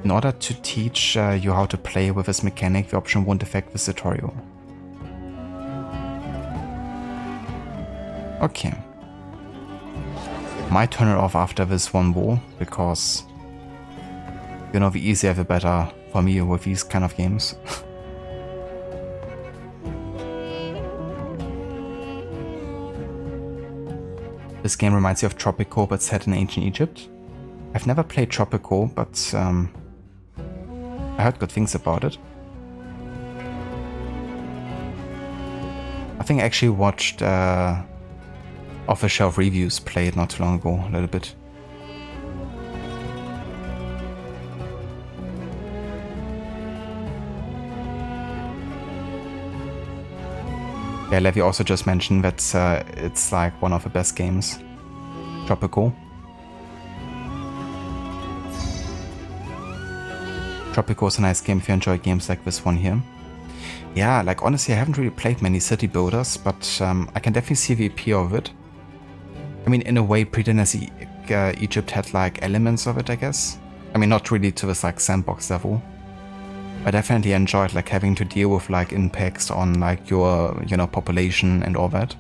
In order to teach you how to play with this mechanic, the option won't affect this tutorial. Okay. Might turn it off after this one war, because you know, the easier the better for me with these kind of games. This game reminds me of Tropico, but set in ancient Egypt. I've never played Tropico, but I heard good things about it. I think I actually watched off-the-shelf reviews play it not too long ago, a little bit. Yeah, Levi also just mentioned that it's like one of the best games. Tropico. Tropico is a nice game if you enjoy games like this one here. Yeah, like honestly I haven't really played many city builders, but I can definitely see the appeal of it. I mean, in a way Predynastic Egypt had like elements of it, I guess. I mean, not really to this like sandbox level. I definitely enjoyed like having to deal with like impacts on like your, you know, population and all that.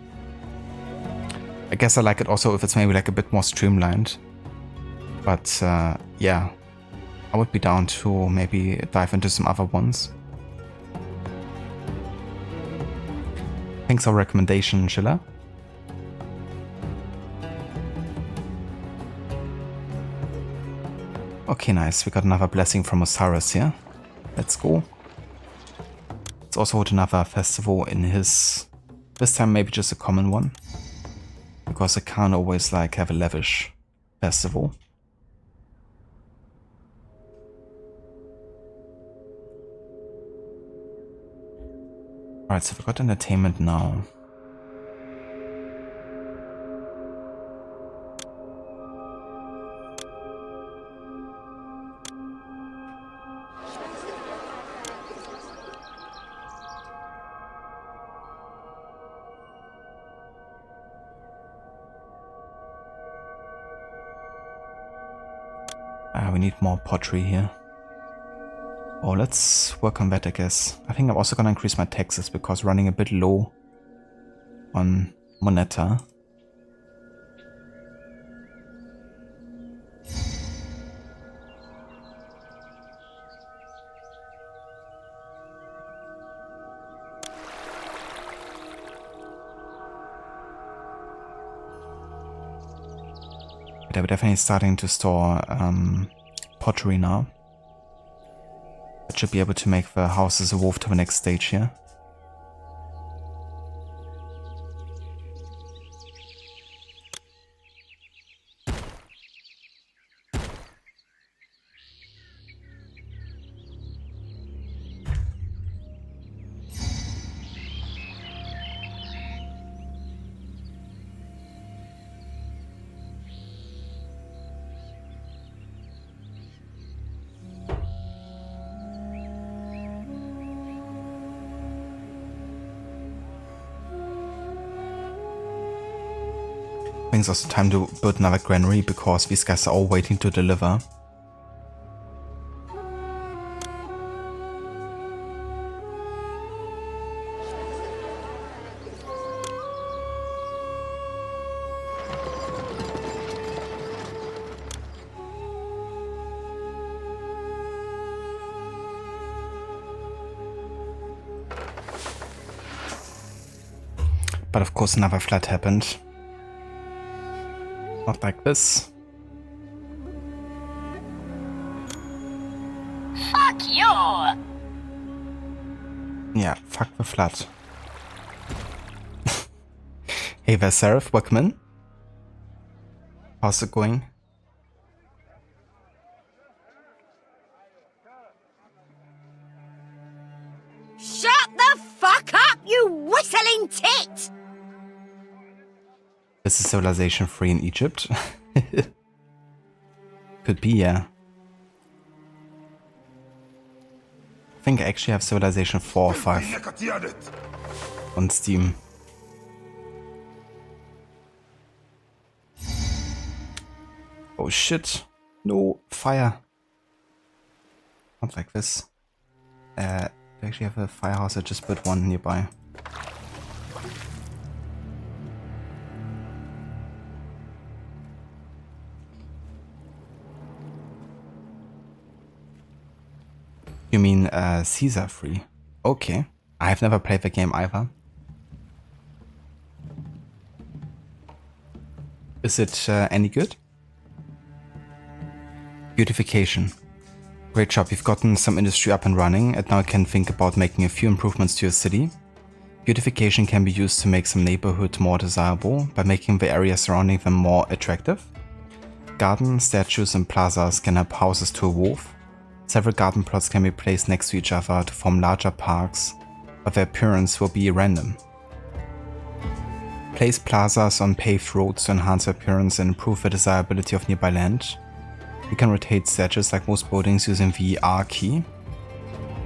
I guess I like it also if it's maybe like a bit more streamlined. But yeah, I would be down to maybe dive into some other ones. Thanks for recommendation, Schiller. Okay, nice. We got another blessing from Osiris here. Let's go. Let's also hold another festival in his... This time maybe just a common one. Because I can't always like have a lavish festival. Alright, so we've got entertainment now. We need more pottery here. Oh, let's work on that, I guess. I think I'm also gonna increase my taxes because running a bit low on moneta. But I'm definitely starting to store pottery now. I should be able to make the houses evolve to the next stage here. I think it's also time to build another granary because these guys are all waiting to deliver. But of course another flood happened. Not like this. Fuck you! Yeah, fuck the flood. Hey there, Seraph, welcome in. How's it going? Shut the fuck up, you whistling tit! This is civilization 3 in Egypt? Could be, yeah. I think I actually have civilization 4 or 5 on Steam. Oh shit. No, fire. Not like this. Do I actually have a firehouse? I just put one nearby. You mean Caesar free? Okay. I've never played the game either. Is it any good? Beautification. Great job, you've gotten some industry up and running and now you can think about making a few improvements to your city. Beautification can be used to make some neighborhood more desirable by making the area surrounding them more attractive. Gardens, statues and plazas can help houses to evolve. Several garden plots can be placed next to each other to form larger parks, but their appearance will be random. Place plazas on paved roads to enhance their appearance and improve the desirability of nearby land. You can rotate statues like most buildings using the R key.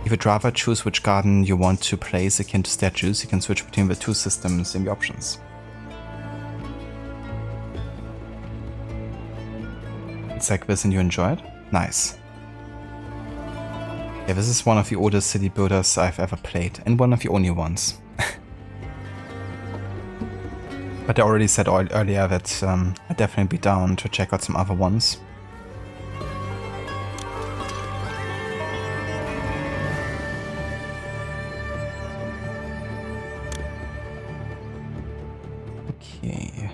If you'd rather choose which garden you want to place akin to statues, you can switch between the two systems in the options. It's like this and you enjoy it? Nice. Yeah, this is one of the oldest city builders I've ever played, and one of the only ones. But I already said earlier that I'd definitely be down to check out some other ones. Okay.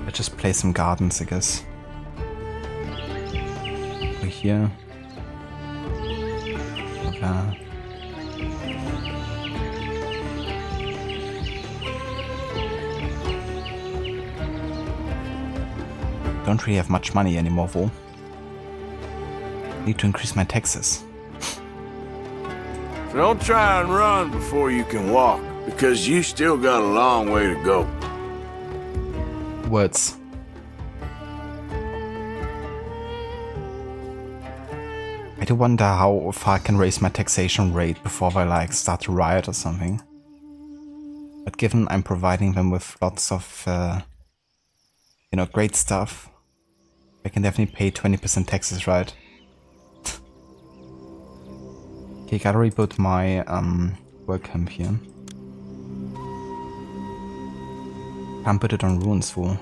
Let's just play some gardens, I guess. Over here. Over. Don't really have much money anymore though. Need to increase my taxes. So don't try and run before you can walk, because you still got a long way to go. Words. I do wonder how far I can raise my taxation rate before I like start to riot or something. But given I'm providing them with lots of, you know, great stuff, I can definitely pay 20% taxes, right? Okay, gotta rebuild my work camp here. Can't put it on ruins though.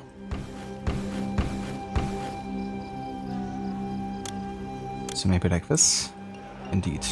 So maybe like this? Indeed.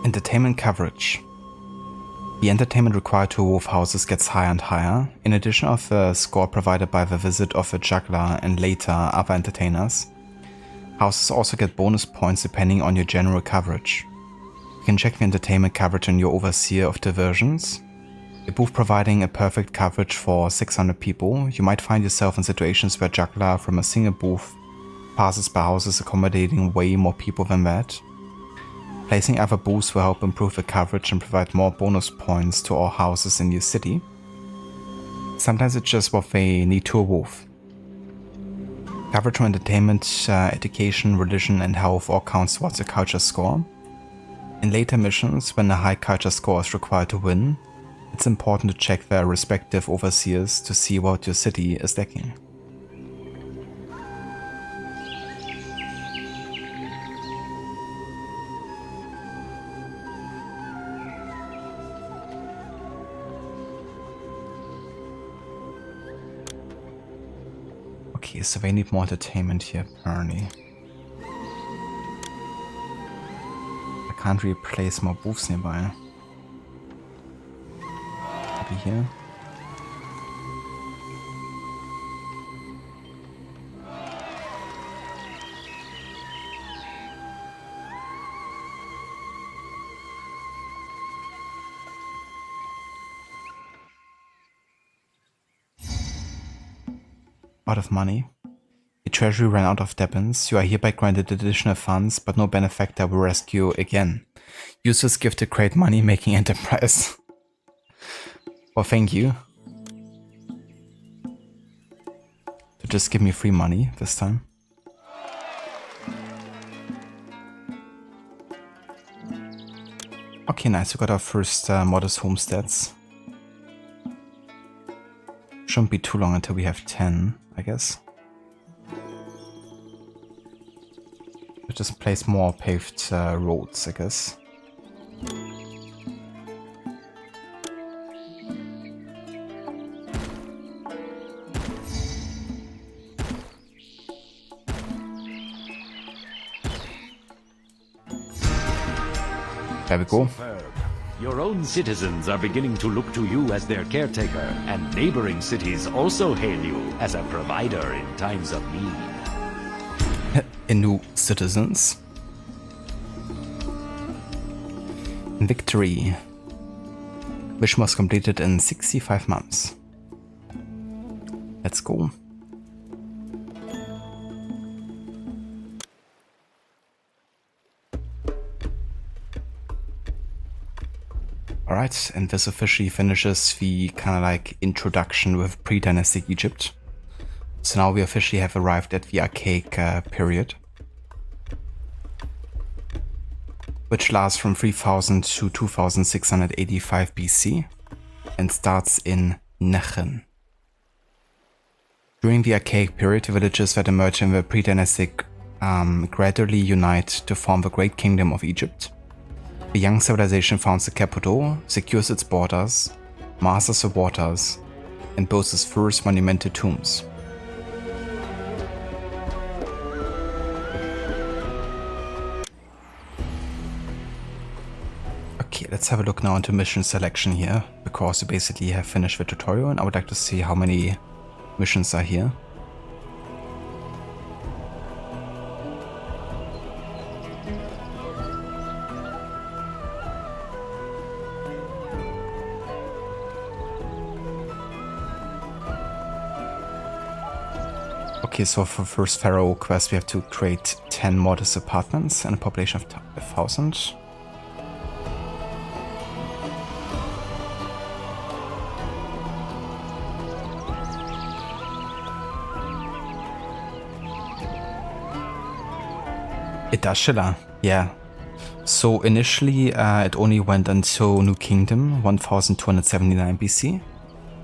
Entertainment coverage. The entertainment required to evolve houses gets higher and higher, in addition of the score provided by the visit of a juggler and later other entertainers. Houses also get bonus points depending on your general coverage. You can check the entertainment coverage on your overseer of diversions. A booth providing a perfect coverage for 600 people, you might find yourself in situations where juggler from a single booth passes by houses accommodating way more people than that. Placing other booths will help improve the coverage and provide more bonus points to all houses in your city. Sometimes it's just what they need to evolve. Coverage for entertainment, education, religion and health all counts towards your culture score. In later missions, when a high culture score is required to win, it's important to check their respective overseers to see what your city is lacking. Okay, so they need more entertainment here, apparently. I can't really place more booths nearby. Maybe here? out of money. Your treasury ran out of debits. You are hereby granted additional funds, but no benefactor will rescue you again. Use this gift to create money-making enterprise. Well, thank you. To just give me free money this time. Okay, nice. We got our first modest homesteads. Shouldn't be too long until we have 10, I guess. We'll just place more paved roads, I guess. There we go. Superb. Your own citizens are beginning to look to you as their caretaker, and neighboring cities also hail you as a provider in times of need. New citizens. Victory. Mission was completed in 65 months. Let's go. Alright, and this officially finishes the kind of like introduction with Predynastic Egypt. So now we officially have arrived at the archaic period, which lasts from 3000 to 2685 BC and starts in Nechen. During the archaic period, the villages that emerge in the Predynastic gradually unite to form the Great Kingdom of Egypt. The young civilization founds the capital, secures its borders, masters the waters, and builds its first monumental tombs. Okay, let's have a look now into mission selection here, because we basically have finished the tutorial and I would like to see how many missions are here. Okay, so for first Pharaoh quest we have to create 10 modest apartments and a population of 1,000. It does, Schiller, yeah. So initially it only went until New Kingdom, 1279 BC.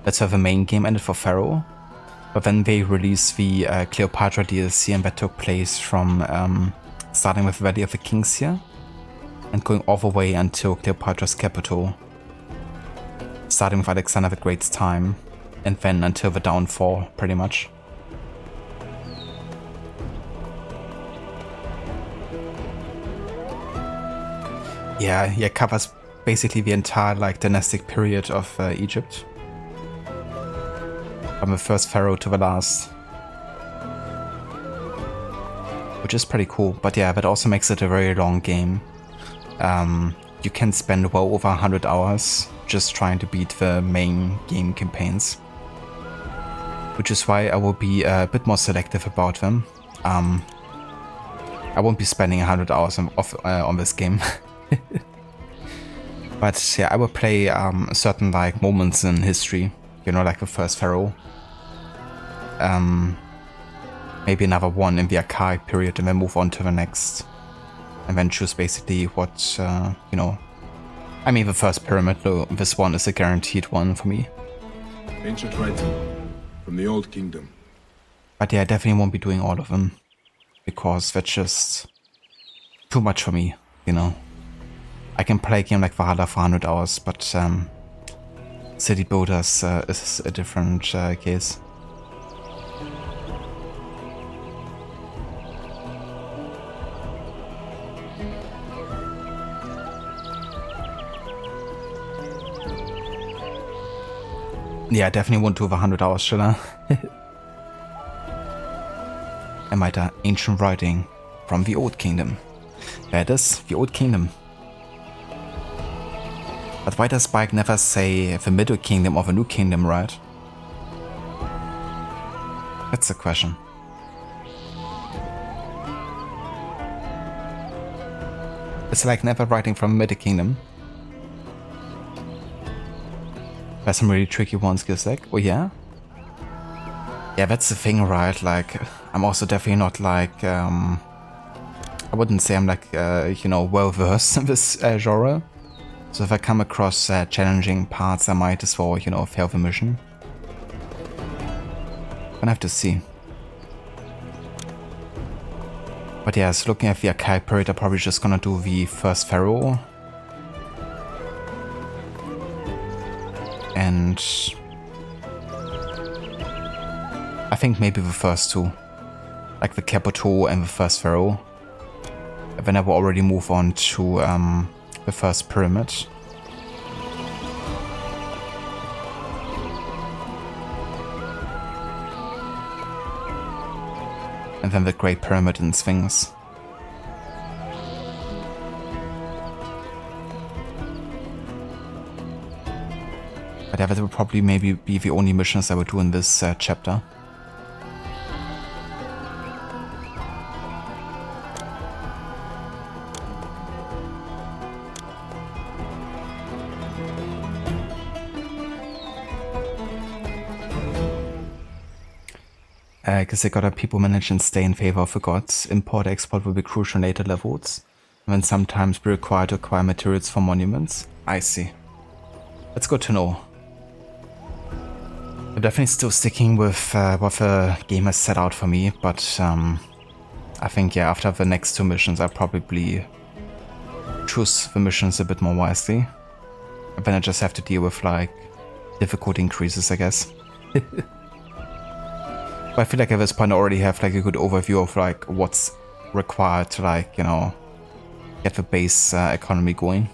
That's where the main game ended for Pharaoh. But then they released the Cleopatra DLC, and that took place from starting with Valley of the Kings here and going all the way until Cleopatra's capital, starting with Alexander the Great's time and then until the downfall, pretty much. Yeah, it covers basically the entire like dynastic period of Egypt. From the first pharaoh to the last. Which is pretty cool, but yeah, that also makes it a very long game. You can spend well over 100 hours just trying to beat the main game campaigns. Which is why I will be a bit more selective about them. I won't be spending 100 hours on this game. But yeah, I will play certain like moments in history, you know, like the first pharaoh. Maybe another one in the archaic period and then move on to the next. And then choose basically what, you know. I mean, the first pyramid, though, this one is a guaranteed one for me. Ancient writing from the Old Kingdom. But yeah, I definitely won't be doing all of them. Because that's just too much for me, you know. I can play a game like Valhalla for 100 hours, but City Builders is a different case. Yeah, I definitely won't do the 100 hours, shall I? I might ancient writing from the Old Kingdom. There it is, the Old Kingdom. But why does Spike never say the Middle Kingdom or the New Kingdom, right? That's the question. It's like never writing from a Mythic Kingdom. There's some really tricky ones, skills like, oh yeah? Yeah, that's the thing, right? Like, I'm also definitely not like, I wouldn't say I'm like, you know, well-versed in this genre. So if I come across challenging parts, I might as well, you know, fail the mission. Gonna have to see. But yeah, so looking at the archive period, I'm probably just gonna do the first Pharaoh. And I think maybe the first two. Like the Capital and the first Pharaoh. And then I will already move on to the first pyramid. And then the Great Pyramid and Sphinx. But yeah, that will probably maybe be the only missions I will do in this chapter. Because they gotta people manage and stay in favor of the gods. Import, export will be crucial in later levels. And then sometimes be required to acquire materials for monuments. I see. That's good to know. I'm definitely still sticking with what the game has set out for me, but I think, yeah, after the next two missions, I'll probably choose the missions a bit more wisely. And then I just have to deal with, like, difficulty increases, I guess. But I feel like at this point I already have, like, a good overview of, like, what's required to, like, you know, get the base economy going.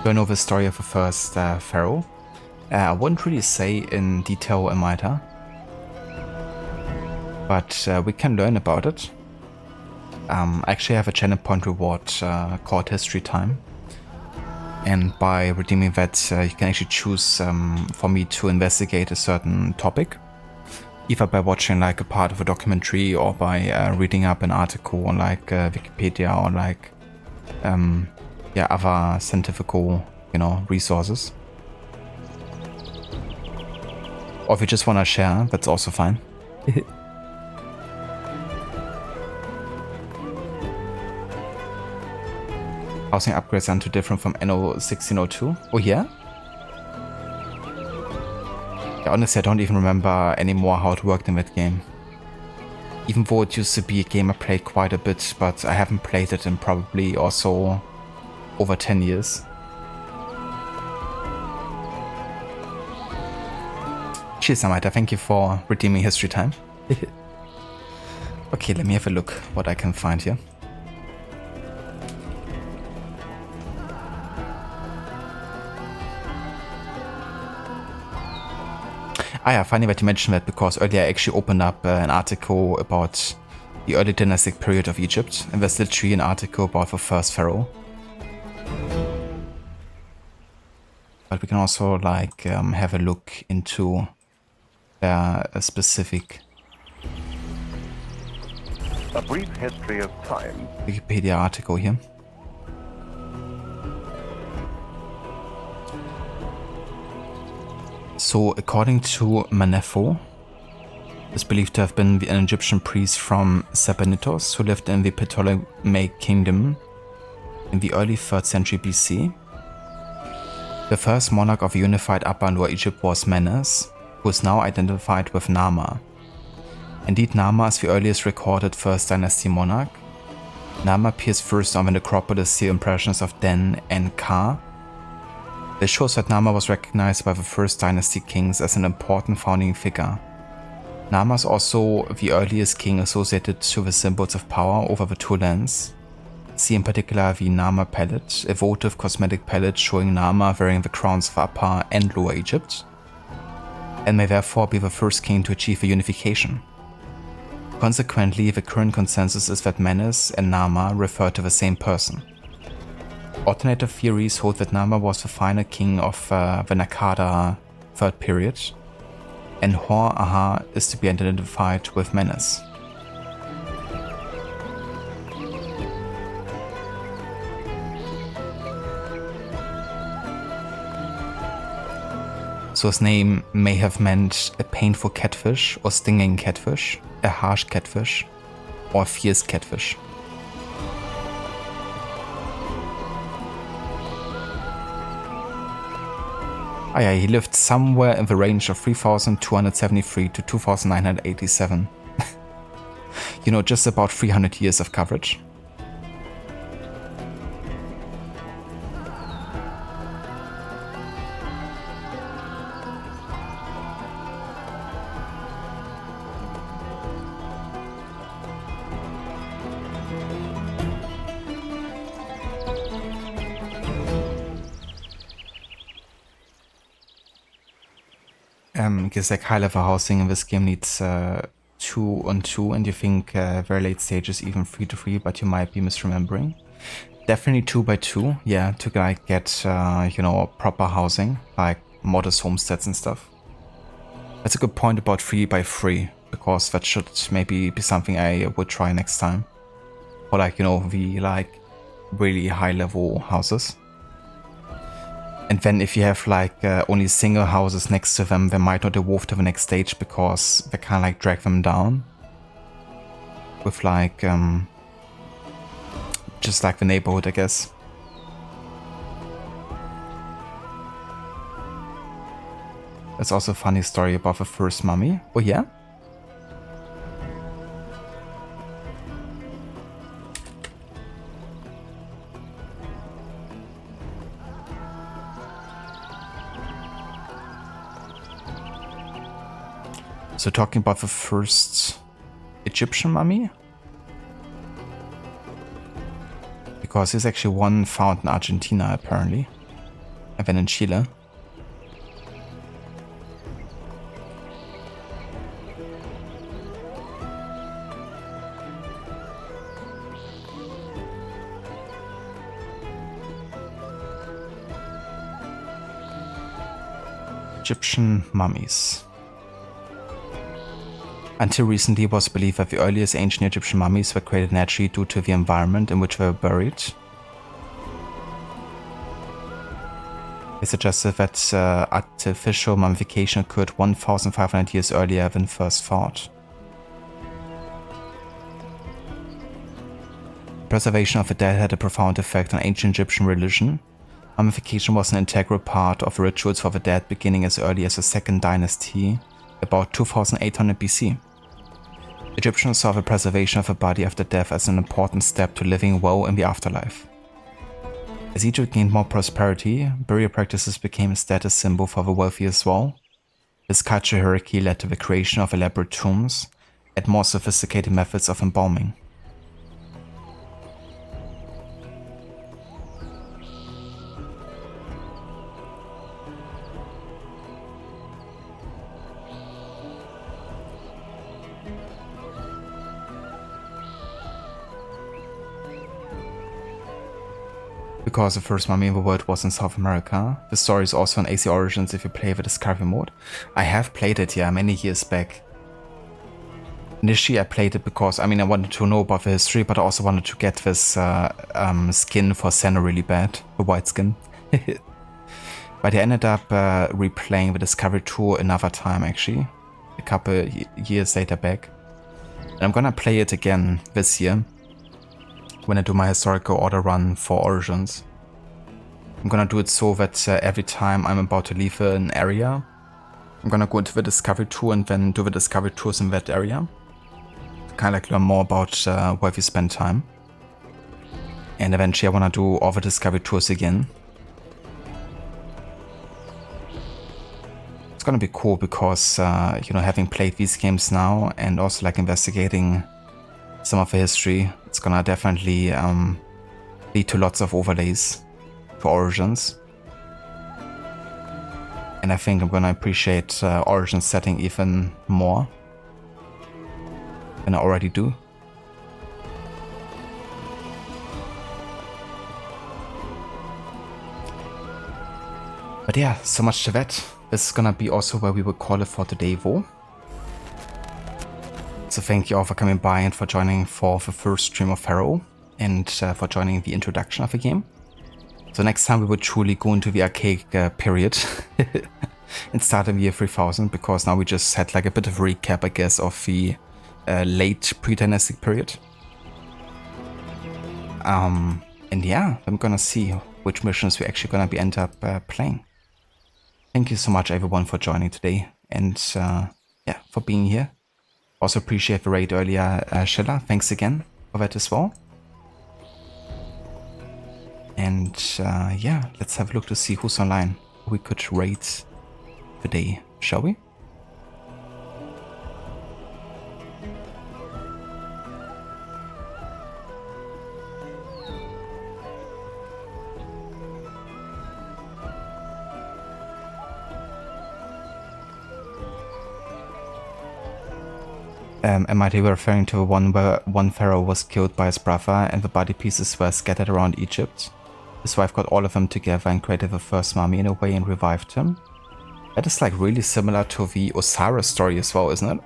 Do I know the story of the first Pharaoh? I wouldn't really say in detail in Malta, but we can learn about it. I actually have a channel point reward called History Time, and by redeeming that you can actually choose for me to investigate a certain topic, either by watching like a part of a documentary or by reading up an article on like Wikipedia or like yeah, other scientific, you know, resources. Or if you just want to share, that's also fine. Housing upgrades aren't too different from NO 1602. Oh yeah? Yeah, honestly, I don't even remember anymore how it worked in that game. Even though it used to be a game I played quite a bit, but I haven't played it in probably also over 10 years. Cheers, Amita. Thank you for redeeming History Time. Okay, let me have a look what I can find here. Ah yeah, funny that you mentioned that, because earlier I actually opened up an article about the early dynastic period of Egypt, and there's literally an article about the first Pharaoh. But we can also like have a look into a specific A brief history of time. Wikipedia article here. So, according to Manetho, is believed to have been an Egyptian priest from Sebennytos who lived in the Ptolemaic kingdom in the early 3rd century BC. The first monarch of a unified Upper and Lower Egypt was Menes, who is now identified with Nama. Indeed, Nama is the earliest recorded 1st dynasty monarch. Nama appears first on the necropolis seal impressions of Den and Ka. This shows that Nama was recognized by the 1st dynasty kings as an important founding figure. Nama is also the earliest king associated to the symbols of power over the two lands. See in particular the Nama palette, a votive cosmetic palette showing Nama wearing the crowns of Upper and Lower Egypt, and may therefore be the first king to achieve a unification. Consequently, the current consensus is that Menes and Nama refer to the same person. Alternative theories hold that Nama was the final king of the Nakada Third Period, and Hor Aha is to be identified with Menes. So his name may have meant a painful catfish or stinging catfish, a harsh catfish, or a fierce catfish. Oh yeah, he lived somewhere in the range of 3273 to 2987. You know, just about 300 years of coverage. Because like high-level housing in this game needs 2 on 2, and you think very late stages even 3 to 3, but you might be misremembering. Definitely 2 by 2, yeah, to like get you know, proper housing, like modest homesteads and stuff. That's a good point about 3 by 3, because that should maybe be something I would try next time. Or like, you know, the like really high-level houses. And then if you have like only single houses next to them, they might not evolve to the next stage because they kind of like drag them down. With like, just like the neighborhood, I guess. There's also a funny story about the first mummy. Oh yeah? So talking about the first Egyptian mummy? Because there's actually one found in Argentina apparently, and then in Chile. Egyptian mummies. Until recently, it was believed that the earliest ancient Egyptian mummies were created naturally due to the environment in which they were buried. It suggested that artificial mummification occurred 1,500 years earlier than first thought. Preservation of the dead had a profound effect on ancient Egyptian religion. Mummification was an integral part of the rituals for the dead beginning as early as the Second Dynasty, about 2800 BC. Egyptians saw the preservation of the body after death as an important step to living well in the afterlife. As Egypt gained more prosperity, burial practices became a status symbol for the wealthy as well. This cultural hierarchy led to the creation of elaborate tombs and more sophisticated methods of embalming. Because the first mummy in the world was in South America. The story is also on AC Origins if you play the Discovery mode. I have played it, yeah, many years back. Initially I played it because, I mean, I wanted to know about the history, but I also wanted to get this skin for Senna really bad, the white skin. But I ended up replaying the Discovery Tour another time actually, a couple years later back. And I'm gonna play it again this year, when I do my historical order run for Origins. I'm gonna do it so that every time I'm about to leave an area, I'm gonna go into the Discovery Tour and then do the Discovery Tours in that area. Kind of like learn more about where we spend time. And eventually I wanna do all the Discovery Tours again. It's gonna be cool because, you know, having played these games now and also like investigating some of the history, it's gonna definitely lead to lots of overlays for Origins. And I think I'm gonna appreciate Origins setting even more than I already do. But yeah, so much to that. This is gonna be also where we will call it for today, though. So thank you all for coming by and for joining for the first stream of Pharaoh, and for joining the introduction of the game. So next time we will truly go into the archaic period and start in the year 3000, because now we just had like a bit of a recap, I guess, of the late Predynastic period. And yeah, I'm gonna see which missions we're actually gonna be end up playing. Thank you so much everyone for joining today, and yeah, for being here. Also appreciate the raid earlier, Shella. Thanks again for that as well. And yeah, let's have a look to see who's online. We could raid today, shall we? Am I referring to one where one pharaoh was killed by his brother and the body pieces were scattered around Egypt? His wife got all of them together and created the first mummy in a way and revived him. That is like really similar to the Osiris story as well, isn't it?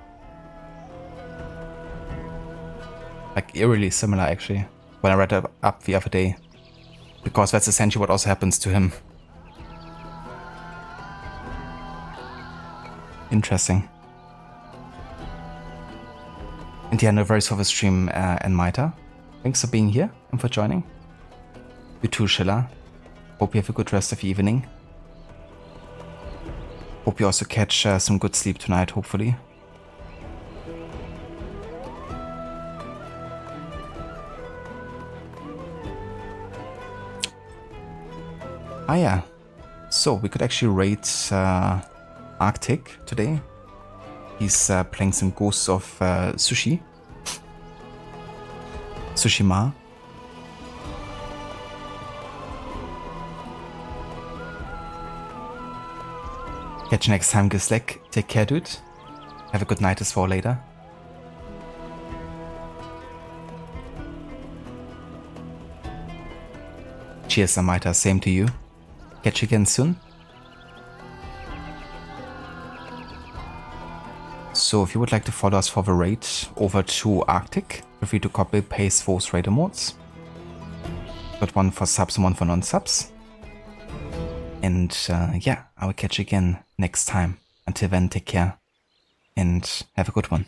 Like eerily similar actually, when I read it up the other day. Because that's essentially what also happens to him. Interesting. And yeah, no worries for the stream, and Maita. Thanks for being here and for joining. You too, Shilla. Hope you have a good rest of the evening. Hope you also catch some good sleep tonight, hopefully. Ah yeah, so we could actually raid Arctic today. He's playing some Ghosts of Sushi. Tsushima. Catch you next time, Gislek. Take care, dude. Have a good night as well later. Cheers, Amita. Same to you. Catch you again soon. So if you would like to follow us for the raid over to Arctic, feel free to copy paste those raider modes. Got one for subs and one for non-subs. And yeah, I will catch you again next time. Until then, take care and have a good one.